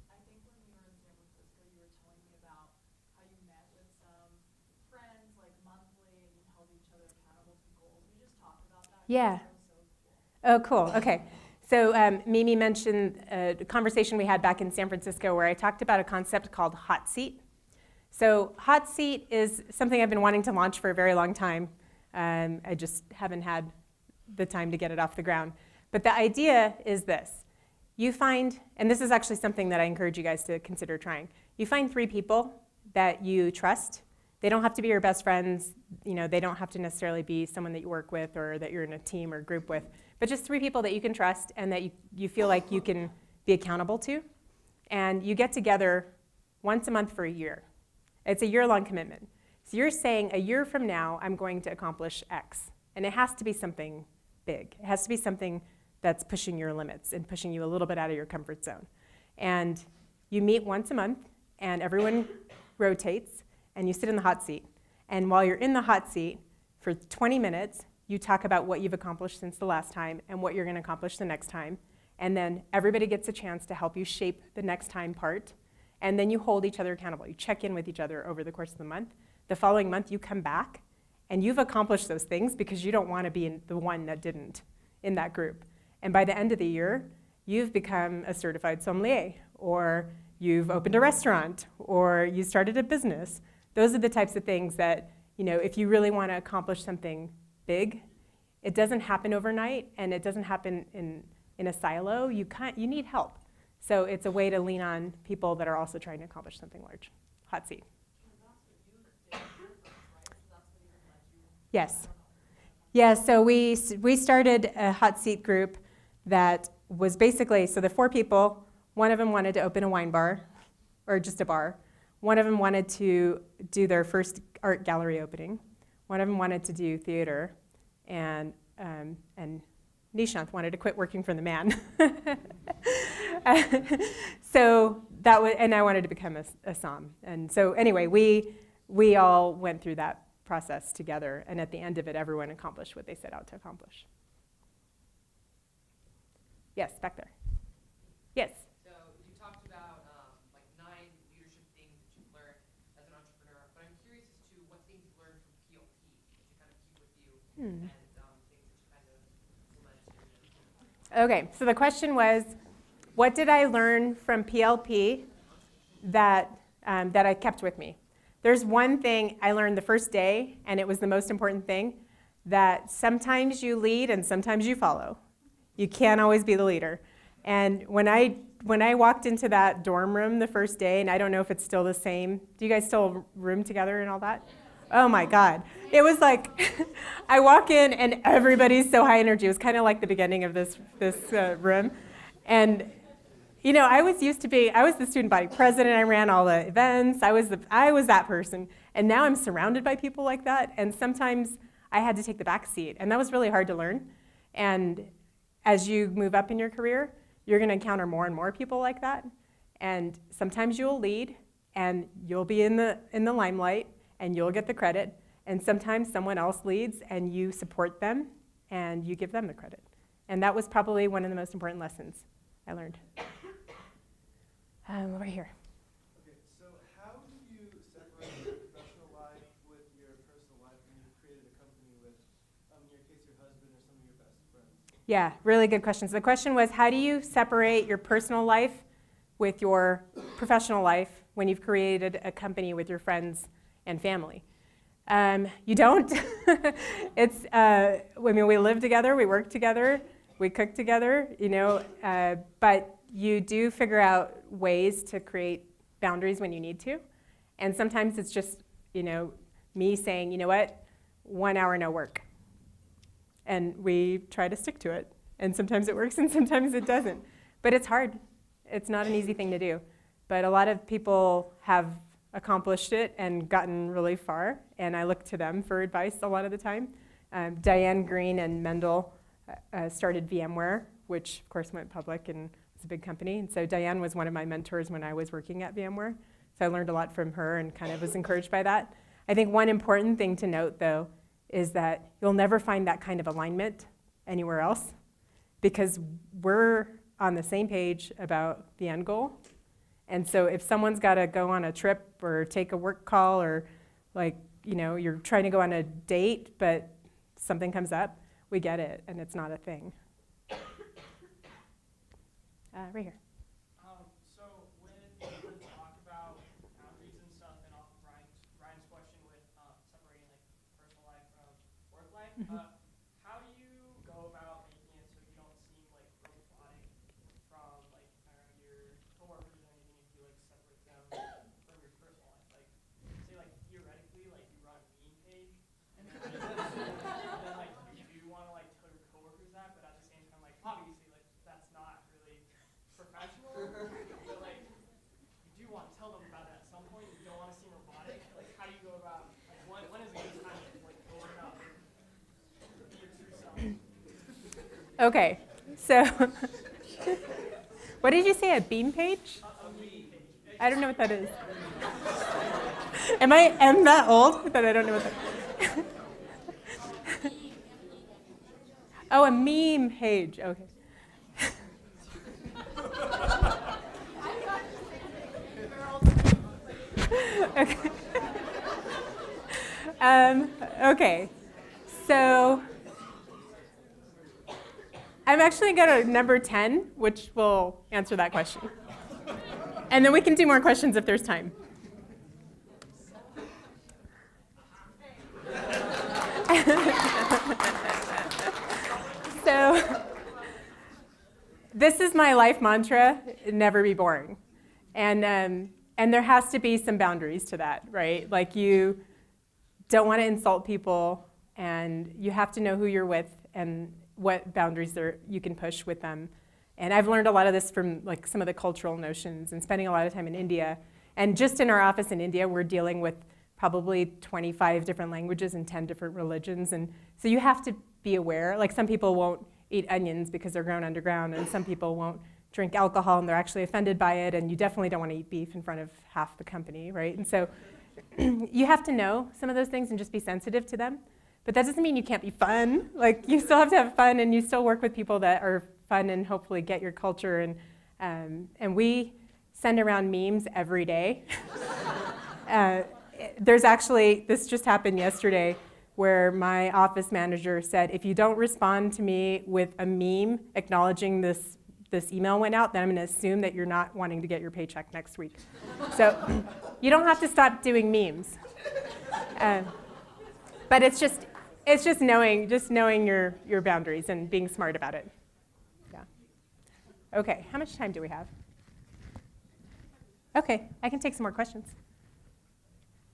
I think when we were in San Francisco, you were telling me about how you met with some friends like monthly and you held each other accountable to goals. Will you just talk about that? Yeah. That was so cool. Oh, cool. Okay. So Mimi mentioned a conversation we had back in San Francisco where I talked about a concept called hot seat. So hot seat is something I've been wanting to launch for a very long time. I just haven't had the time to get it off the ground. But the idea is this. You find, and this is actually something that I encourage you guys to consider trying. You find 3 people that you trust. They don't have to be your best friends. They don't have to necessarily be someone that you work with or that you're in a team or group with. But just 3 people that you can trust and that you feel like you can be accountable to. And you get together once a month for a year. It's a year-long commitment. So you're saying a year from now, I'm going to accomplish X. And it has to be something big. It has to be something that's pushing your limits and pushing you a little bit out of your comfort zone. And you meet once a month, and everyone rotates, and you sit in the hot seat. And while you're in the hot seat, for 20 minutes, you talk about what you've accomplished since the last time and what you're going to accomplish the next time. And then everybody gets a chance to help you shape the next time part. And then you hold each other accountable. You check in with each other over the course of the month. The following month, you come back, and you've accomplished those things because you don't want to be the one that didn't in that group. And by the end of the year, you've become a certified sommelier, or you've opened a restaurant, or you started a business. Those are the types of things that, if you really want to accomplish something big, it doesn't happen overnight, and it doesn't happen in a silo. You need help. So it's a way to lean on people that are also trying to accomplish something large. Hot seat. Yes. Yeah, so we started a hot seat group that was basically, so the 4 people, one of them wanted to open a wine bar, or just a bar. One of them wanted to do their first art gallery opening. One of them wanted to do theater, and Nishant wanted to quit working for the man. So that was, and I wanted to become a SOM. And so anyway, we all went through that process together, and at the end of it, everyone accomplished what they set out to accomplish. Yes, back there. Yes. So you talked about 9 leadership things that you've learned as an entrepreneur, but I'm curious as to what things you learned from PLP that you kind of keep with you, and things that you kind of implement. Okay, so the question was, what did I learn from PLP that I kept with me? There's one thing I learned the first day, and it was the most important thing, that sometimes you lead and sometimes you follow. You can't always be the leader. And when I walked into that dorm room the first day, and I don't know if it's still the same, do you guys still room together and all that? Oh my God. It was like, I walk in and everybody's so high energy. It was kind of like the beginning of this room. And I was the student body president. I ran all the events. I was that person. And now I'm surrounded by people like that. And sometimes I had to take the back seat. And that was really hard to learn. And as you move up in your career, you're going to encounter more and more people like that. And sometimes you'll lead, and you'll be in the limelight, and you'll get the credit. And sometimes someone else leads, and you support them, and you give them the credit. And that was probably one of the most important lessons I learned. Over here. Okay, so how do you separate your professional life with your personal life when you've created a company with, in your case, your husband or some of your best friends? Yeah, really good question. So the question was, how do you separate your personal life with your professional life when you've created a company with your friends and family? You don't. We live together, we work together, we cook together, but you do figure out ways to create boundaries when you need to. And sometimes it's just, me saying, you know what, 1 hour no work. And we try to stick to it. And sometimes it works and sometimes it doesn't. But it's hard. It's not an easy thing to do. But a lot of people have accomplished it and gotten really far. And I look to them for advice a lot of the time. Diane Green and Mendel started VMware, which of course went public and was a big company. And so Diane was one of my mentors when I was working at VMware. So I learned a lot from her and kind of was encouraged by that. I think one important thing to note, though, is that you'll never find that kind of alignment anywhere else, because we're on the same page about the end goal. And so if someone's got to go on a trip or take a work call, or you're trying to go on a date, but something comes up, we get it, and it's not a thing. Right here. So when you talk about boundaries and stuff, and off of Ryan's question with separating personal life from work life, how do you go about making it so you don't seem robotic from your coworkers or anything, if you separate them from your personal life? Say theoretically, you run a meme page, and then you do want to tell your coworkers that, but at the same time, obviously that's not really professional, but you do want to tell them about it at some point. You don't want to seem robotic. How do you go about when is a good time to go about be your true self? Okay, so what did you say, a beam page? A meme page. I don't know what that is. Am that old that I don't know what that is? Oh, a meme page, okay. Okay. Okay, so I'm actually going to number 10, which will answer that question. And then we can do more questions if there's time. So this is my life mantra: never be boring. And there has to be some boundaries to that, right? Like, you don't want to insult people, and you have to know who you're with and what boundaries you can push with them. And I've learned a lot of this from like some of the cultural notions and spending a lot of time in India. And just in our office in India, we're dealing with probably 25 different languages and 10 different religions. And so you have to be aware. Like, some people won't eat onions because they're grown underground, and some people won't drink alcohol and they're actually offended by it, and you definitely don't want to eat beef in front of half the company, right? And so you have to know some of those things and just be sensitive to them. But that doesn't mean you can't be fun. Like, you still have to have fun, and you still work with people that are fun and hopefully get your culture. And we send around memes every day. There's actually, this just happened yesterday, where my office manager said, if you don't respond to me with a meme acknowledging this email went out, then I'm going to assume that you're not wanting to get your paycheck next week. So you don't have to stop doing memes. But it's just knowing your boundaries and being smart about it. Yeah. Okay, how much time do we have? Okay, I can take some more questions.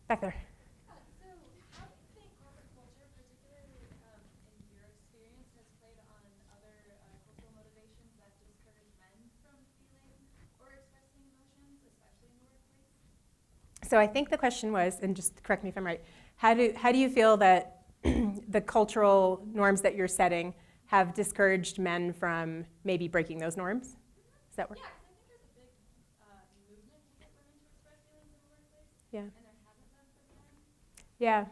Back there. So how do you think corporate culture, particularly in your experience, has played on other cultural motivations that discourage men from feeling or expressing emotions, especially in the workplace? So I think the question was, and just correct me if I'm right, how do you feel that the cultural norms that you're setting have discouraged men from maybe breaking those norms? Does that work? Yeah, 'cause I think there's a big movement to get women to express feelings in the workplace, Yeah. and there hasn't been for men. Yeah.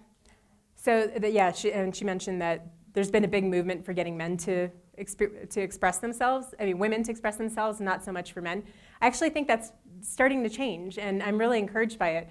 So she mentioned that there's been a big movement for getting men to express themselves. I mean, women to express themselves, not so much for men. I actually think that's starting to change, and I'm really encouraged by it.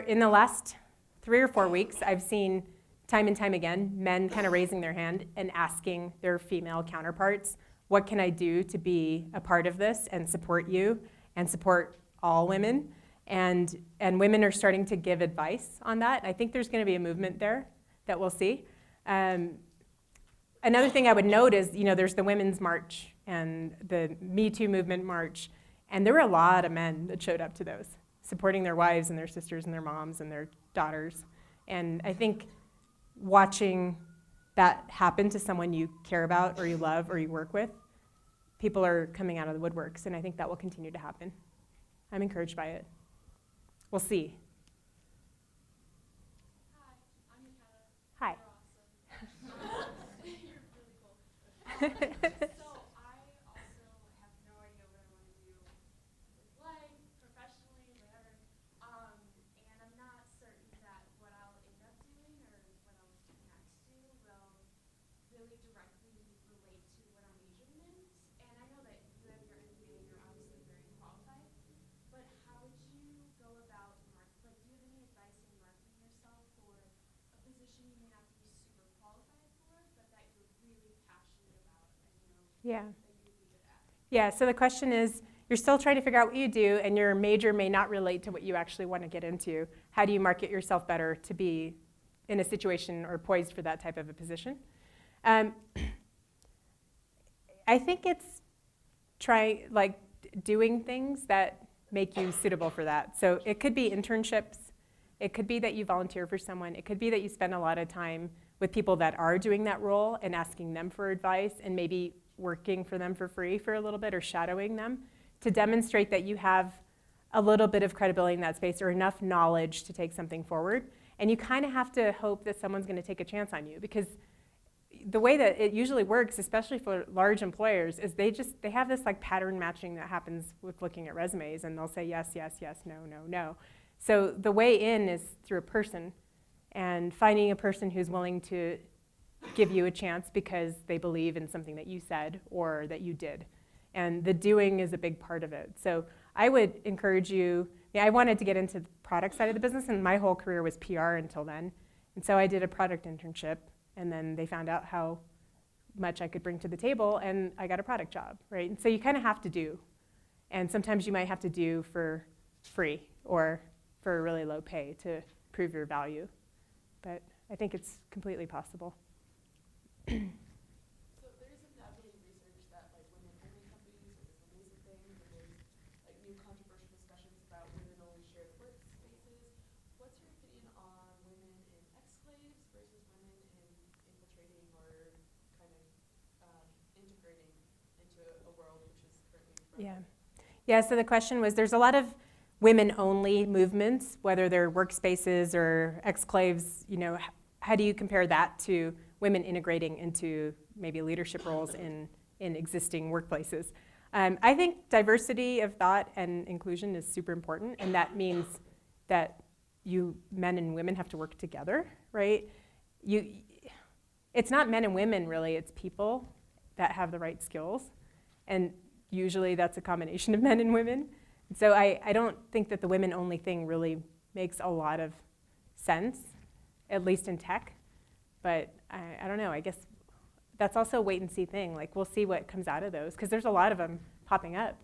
In the last 3 or 4 weeks, I've seen time and time again men kind of raising their hand and asking their female counterparts, what can I do to be a part of this and support you and support all women? And women are starting to give advice on that. I think there's going to be a movement there that we'll see. Another thing I would note is, there's the Women's March and the Me Too movement march, and there were a lot of men that showed up to those, supporting their wives and their sisters and their moms and their daughters. And I think watching that happen to someone you care about or you love or you work with, people are coming out of the woodworks, and I think that will continue to happen. I'm encouraged by it. We'll see. Hi, I'm Nikata. Hi. You're awesome. You're really cool. So I also have no idea what I want to do with life, professionally, whatever. And I'm not certain that what I'll end up doing or what I'll do next will really directly relate to what I'm majoring in. And I know that you have your MBA and you're obviously very qualified. But how would you go about do you have any advice in marketing yourself for a position you may not be super qualified for, but that you're really passionate about and Yeah. that you'd be good at? Yeah, so the question is, you're still trying to figure out what you do, and your major may not relate to what you actually want to get into. How do you market yourself better to be in a situation or poised for that type of a position? I think it's doing things that make you suitable for that. So it could be internships. It could be that you volunteer for someone. It could be that you spend a lot of time with people that are doing that role and asking them for advice and maybe working for them for free for a little bit or shadowing them to demonstrate that you have a little bit of credibility in that space or enough knowledge to take something forward. And you kind of have to hope that someone's going to take a chance on you, because the way that it usually works, especially for large employers, is they have this pattern matching that happens with looking at resumes, and they'll say yes, yes, yes, no, no, no. So the way in is through a person, and finding a person who's willing to give you a chance because they believe in something that you said or that you did. And the doing is a big part of it. So I would encourage you, I wanted to get into the product side of the business, and my whole career was PR until then. And so I did a product internship, and then they found out how much I could bring to the table, and I got a product job, right? And so you kind of have to do. And sometimes you might have to do for free or for a really low pay to prove your value. But I think it's completely possible. So there's undoubtedly research that like women-only companies are this amazing thing, and there's like new controversial discussions about women-only shared workspaces. What's your opinion on women in exclaves versus women in infiltrating or kind of integrating into a world which is currently prevalent? Yeah, so the question was, there's a lot of women-only movements, whether they're workspaces or exclaves, how do you compare that to women integrating into maybe leadership roles in existing workplaces? I think diversity of thought and inclusion is super important, and that means that men and women have to work together, right? It's not men and women really, it's people that have the right skills, and usually that's a combination of men and women. So I don't think that the women-only thing really makes a lot of sense, at least in tech. But I don't know, I guess that's also a wait-and-see thing. Like, we'll see what comes out of those, because there's a lot of them popping up.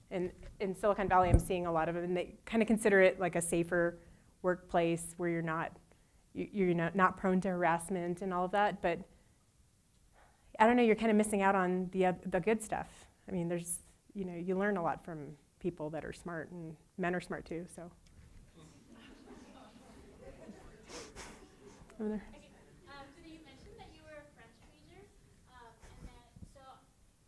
And in Silicon Valley, I'm seeing a lot of them, and they kind of consider it like a safer workplace where you're not prone to harassment and all of that. But I don't know, you're kind of missing out on the good stuff. I mean, you learn a lot from people that are smart, and men are smart too, so. Over there. Okay. So you mentioned that you were a French major, so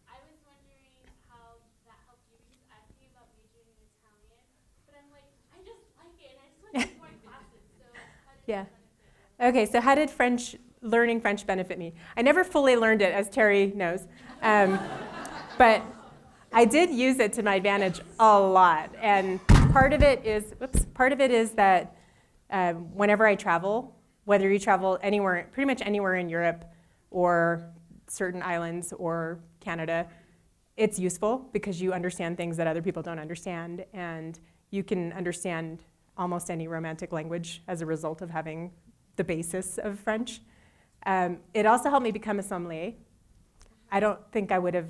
I was wondering how that helped you, because I was thinking about majoring in Italian, but I'm like, I just like it, and I just want to take more classes. So how did Yeah. that benefit you? Okay, so how did learning French benefit me? I never fully learned it, as Terry knows. But I did use it to my advantage a lot. And part of it is that whenever I travel, whether you travel anywhere, pretty much anywhere in Europe or certain islands or Canada, it's useful because you understand things that other people don't understand, and you can understand almost any romantic language as a result of having the basis of French. It also helped me become a sommelier. I don't think I would have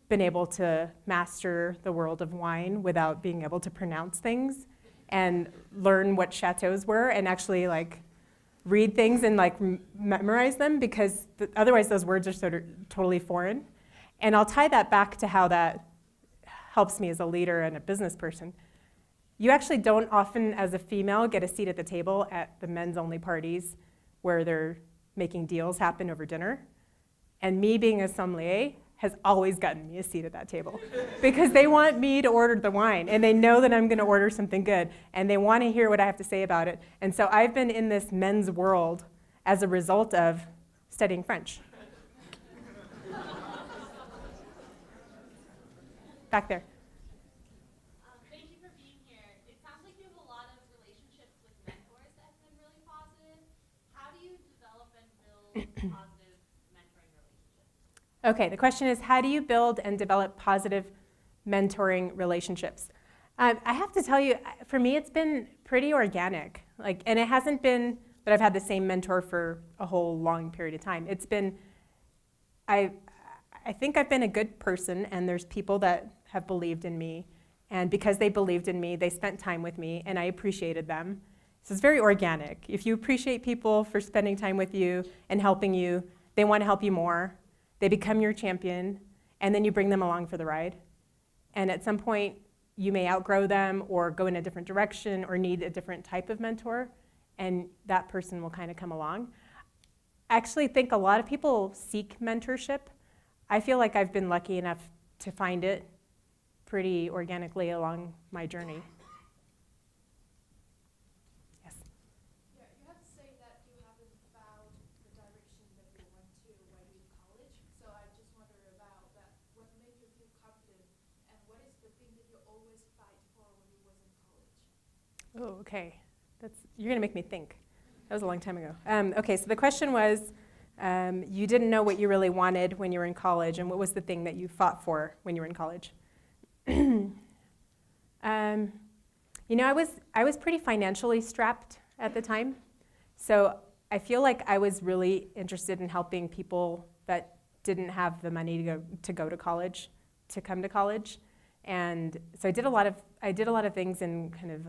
been able to master the world of wine without being able to pronounce things and learn what chateaus were and actually read things and memorize them, because otherwise those words are sort of totally foreign. And I'll tie that back to how that helps me as a leader and a business person. You actually don't often, as a female, get a seat at the table at the men's only parties where they're making deals happen over dinner. And me being a sommelier has always gotten me a seat at that table, because they want me to order the wine, and they know that I'm going to order something good, and they want to hear what I have to say about it. And so I've been in this men's world as a result of studying French. Back there. Thank you for being here. It sounds like you have a lot of relationships with mentors that have been really positive. How do you develop and build positive mentoring relationships? Okay, the question is, how do you build and develop positive mentoring relationships? I have to tell you, for me, it's been pretty organic. And it hasn't been that I've had the same mentor for a whole long period of time. It's been, I think I've been a good person, and there's people that have believed in me. And because they believed in me, they spent time with me, and I appreciated them. So it's very organic. If you appreciate people for spending time with you and helping you, they want to help you more. They become your champion, and then you bring them along for the ride. And at some point, you may outgrow them or go in a different direction or need a different type of mentor, and that person will kind of come along. I actually think a lot of people seek mentorship. I feel like I've been lucky enough to find it pretty organically along my journey. Yes? Yeah, you have to say that you haven't found the direction that you went to when you were in college. So I just wonder about that. What made you feel confident, and what is the thing that you always fight for when you was in college? Oh, okay. You're going to make me think. That was a long time ago. Okay, so the question was, you didn't know what you really wanted when you were in college, and what was the thing that you fought for when you were in college? I was pretty financially strapped at the time, so I feel like I was really interested in helping people that didn't have the money to go to college, to come to college. And so I did a lot of things in kind of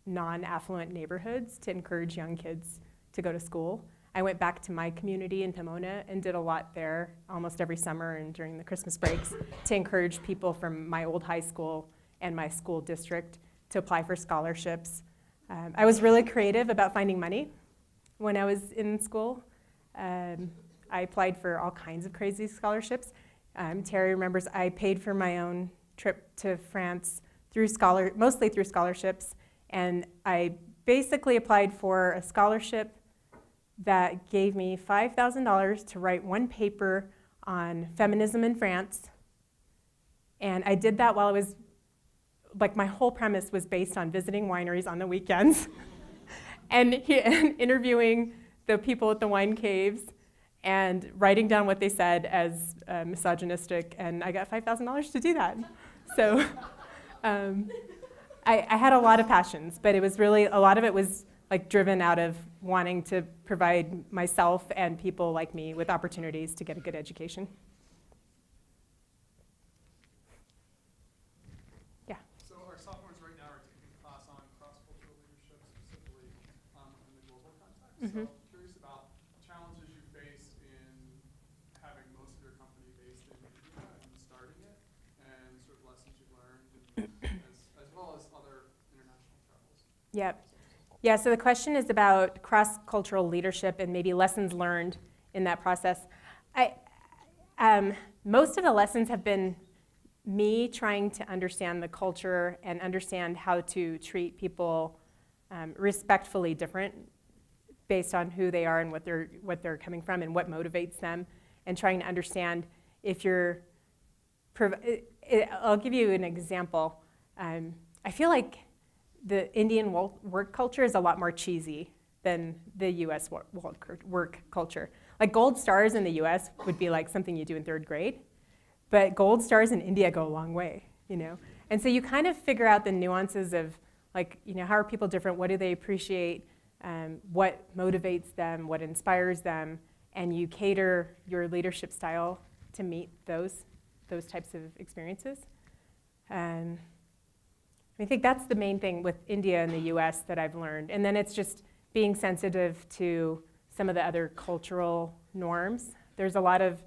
non-affluent neighborhoods to encourage young kids to go to school. I went back to my community in Pomona and did a lot there almost every summer and during the Christmas breaks to encourage people from my old high school and my school district to apply for scholarships. I was really creative about finding money when I was in school. I applied for all kinds of crazy scholarships. Terry remembers I paid for my own trip to France mostly through scholarships, and I basically applied for a scholarship that gave me $5,000 to write one paper on feminism in France. And I did that while I was, my whole premise was based on visiting wineries on the weekends and interviewing the people at the wine caves and writing down what they said as misogynistic, and I got $5,000 to do that. So I had a lot of passions, but it was really, a lot of it was driven out of wanting to provide myself and people like me with opportunities to get a good education. Yeah. So our sophomores right now are taking a class on cross-cultural leadership, specifically in the global context. Mm-hmm. So I'm curious about challenges you face in having most of your company based in India and starting it, and sort of lessons you learned, as well as other international travels. Yep. Yeah, so the question is about cross-cultural leadership and maybe lessons learned in that process. Most of the lessons have been me trying to understand the culture and understand how to treat people respectfully different based on who they are and what they're coming from and what motivates them, and trying to understand if you're. I'll give you an example. I feel like the Indian work culture is a lot more cheesy than the US work culture. Like gold stars in the US would be like something you do in third grade, but gold stars in India go a long way, you know? And so you kind of figure out the nuances of how are people different, what do they appreciate, what motivates them, what inspires them, and you cater your leadership style to meet those types of experiences. I think that's the main thing with India and the US that I've learned. And then it's just being sensitive to some of the other cultural norms. There's a lot of,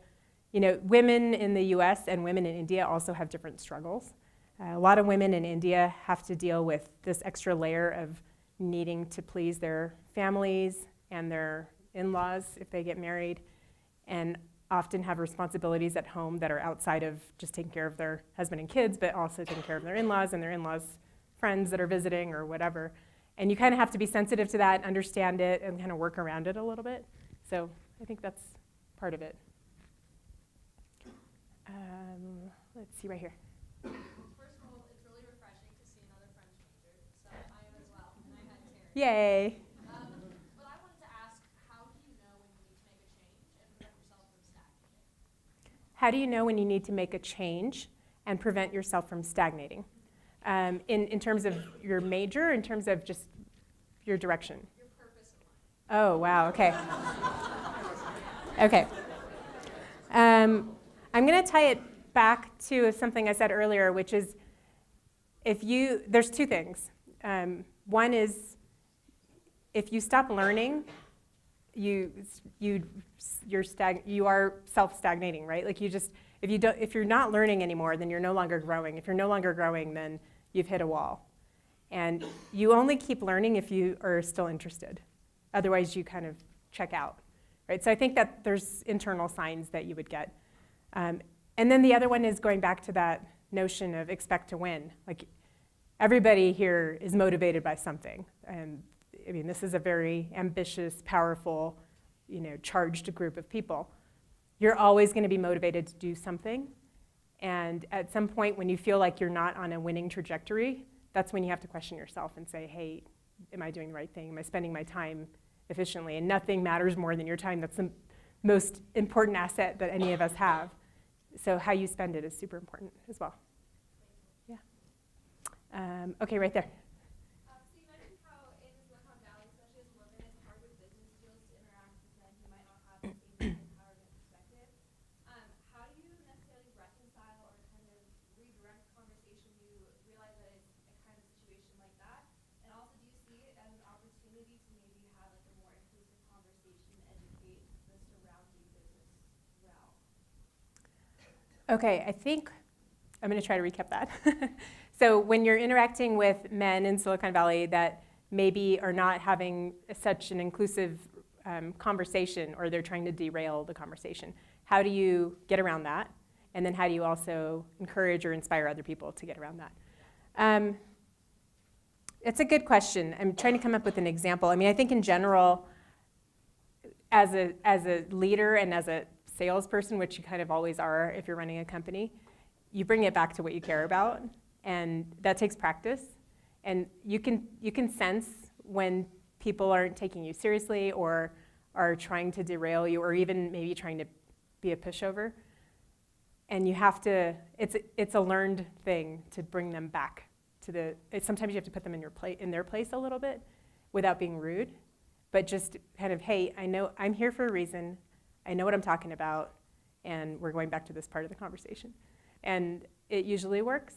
women in the US and women in India also have different struggles. A lot of women in India have to deal with this extra layer of needing to please their families and their in-laws if they get married, and often have responsibilities at home that are outside of just taking care of their husband and kids, but also taking care of their in-laws and their in-laws' friends that are visiting or whatever. And you kind of have to be sensitive to that, understand it, and kind of work around it a little bit. So I think that's part of it. Let's see right here. First of all, it's really refreshing to see another French major, so I am as well, and I had Terry. Yay. But I wanted to ask, how do you know when you need to make a change and prevent yourself from stagnating? How do you know when you need to make a change and prevent yourself from stagnating? In terms of your major, in terms of just your direction? Your purpose in life. Oh, wow, okay. Okay. I'm going to tie it back to something I said earlier, which is there's two things. One is if you stop learning, you are self-stagnating, right? Like if you're not learning anymore, then you're no longer growing. If you're no longer growing, then you've hit a wall. And you only keep learning if you are still interested. Otherwise, you kind of check out, right? So I think that there's internal signs that you would get. And then the other one is going back to that notion of expect to win. Like everybody here is motivated by something. And I mean, this is a very ambitious, powerful, charged group of people. You're always going to be motivated to do something. And at some point when you feel like you're not on a winning trajectory, that's when you have to question yourself and say, hey, am I doing the right thing? Am I spending my time efficiently? And nothing matters more than your time. That's the most important asset that any of us have. So how you spend it is super important as well. Yeah. Okay, right there. So you mentioned how in Silicon Valley, especially as a woman, it's hard with business deals to interact with men who might not have the same empowerment perspective. How do you necessarily reconcile or kind of redirect Okay, I think I'm going to try to recap that. So when you're interacting with men in Silicon Valley that maybe are not having such an inclusive conversation, or they're trying to derail the conversation, how do you get around that? And then how do you also encourage or inspire other people to get around that? It's a good question. I'm trying to come up with an example. I mean, I think in general, as a leader and as a salesperson, which you kind of always are if you're running a company, you bring it back to what you care about, and that takes practice. And you can sense when people aren't taking you seriously or are trying to derail you, or even maybe trying to be a pushover. And you have to, it's a learned thing to bring them back to sometimes you have to put them in their place a little bit without being rude, but just kind of, hey, I know I'm here for a reason, I know what I'm talking about, and we're going back to this part of the conversation. And it usually works.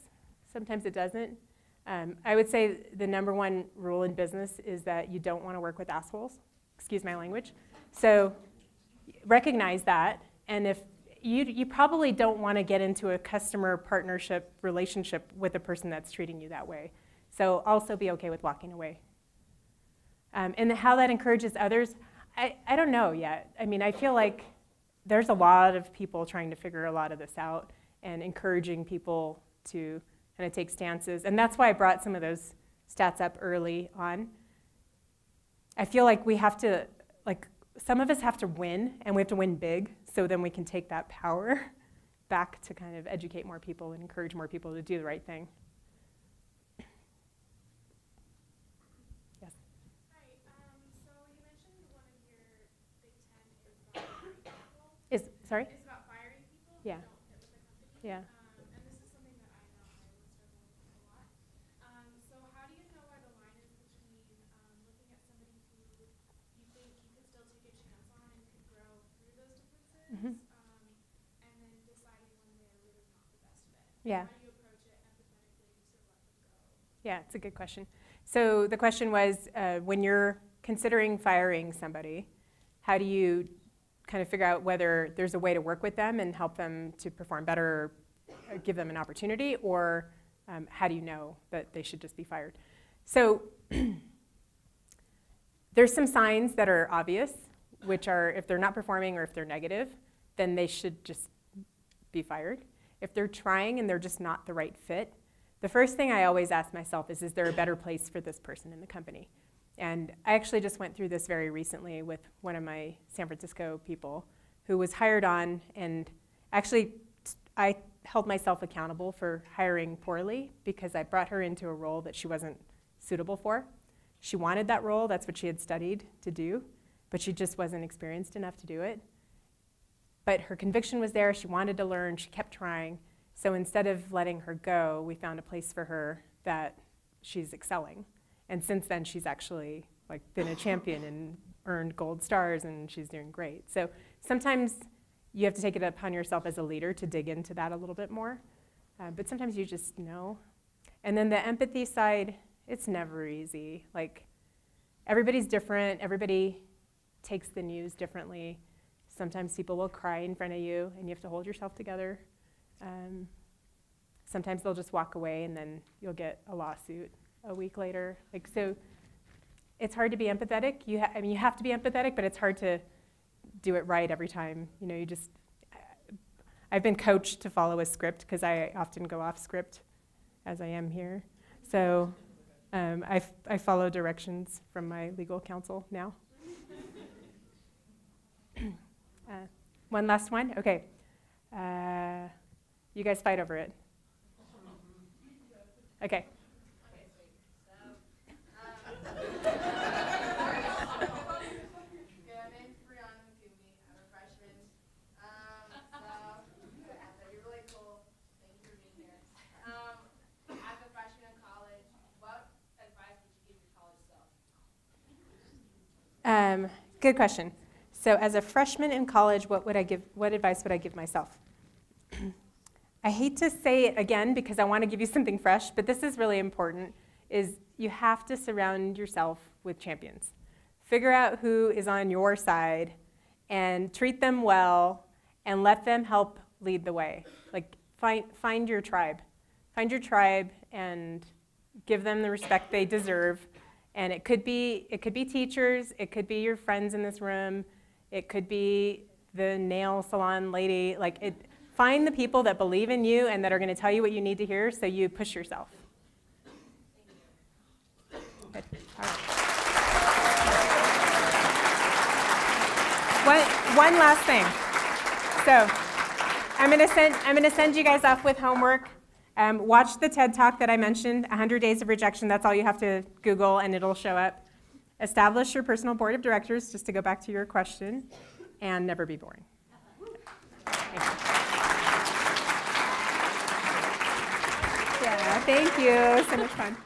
Sometimes it doesn't. I would say the number one rule in business is that you don't want to work with assholes. Excuse my language. So recognize that, and if you probably don't want to get into a customer partnership relationship with a person that's treating you that way. So also be okay with walking away. And how that encourages others, I don't know yet. I mean, I feel like there's a lot of people trying to figure a lot of this out and encouraging people to kind of take stances. And that's why I brought some of those stats up early on. I feel like we have to, some of us have to win, and we have to win big, so then we can take that power back to kind of educate more people and encourage more people to do the right thing. Yes? Hi, so you mentioned one of your big 10 is about firing people. Sorry? It's about firing people Yeah. who don't fit with the company. Yeah. And this is something that I know I would struggle with a lot. So how do you know where the line is between looking at somebody who you think you could still take a chance on and could grow through those differences, and then deciding when they're really not the best fit? Yeah. How do you approach it empathetically to let them go? Yeah, it's a good question. So the question was, when you're considering firing somebody, how do you kind of figure out whether there's a way to work with them and help them to perform better, or give them an opportunity, or how do you know that they should just be fired? So there's some signs that are obvious, which are if they're not performing or if they're negative, then they should just be fired. If they're trying and they're just not the right fit, the first thing I always ask myself is there a better place for this person in the company? And I actually just went through this very recently with one of my San Francisco people who was hired on, and actually I held myself accountable for hiring poorly because I brought her into a role that she wasn't suitable for. She wanted that role, that's what she had studied to do, but she just wasn't experienced enough to do it. But her conviction was there, she wanted to learn, she kept trying. So instead of letting her go, we found a place for her that she's excelling. And since then, she's actually been a champion and earned gold stars, and she's doing great. So sometimes you have to take it upon yourself as a leader to dig into that a little bit more. But sometimes you just know. And then the empathy side, it's never easy. Everybody's different. Everybody takes the news differently. Sometimes people will cry in front of you, and you have to hold yourself together. Sometimes they'll just walk away, and then you'll get a lawsuit a week later. So it's hard to be empathetic. You have to be empathetic, but it's hard to do it right every time. I've been coached to follow a script because I often go off script, as I am here. So I follow directions from my legal counsel now. One last one? Okay. You guys fight over it. Okay. Okay, sweet. Good, my name's Brianna McCooney. I'm a freshman. You're really cool. Thank you for being here. As a freshman in college, what advice would you give your college self? Good question. So as a freshman in college, what advice would I give myself? I hate to say it again because I want to give you something fresh, but this is really important, is you have to surround yourself with champions. Figure out who is on your side and treat them well and let them help lead the way. Like, find your tribe. Find your tribe and give them the respect they deserve. And it could be teachers, it could be your friends in this room, it could be the nail salon lady. Like, find the people that believe in you and that are going to tell you what you need to hear, so you push yourself. Good. All right. One last thing. So I'm going to send you guys off with homework. Watch the TED Talk that I mentioned, 100 Days of Rejection. That's all you have to Google, and it'll show up. Establish your personal board of directors, just to go back to your question, and never be boring. Yeah, thank you. So much fun.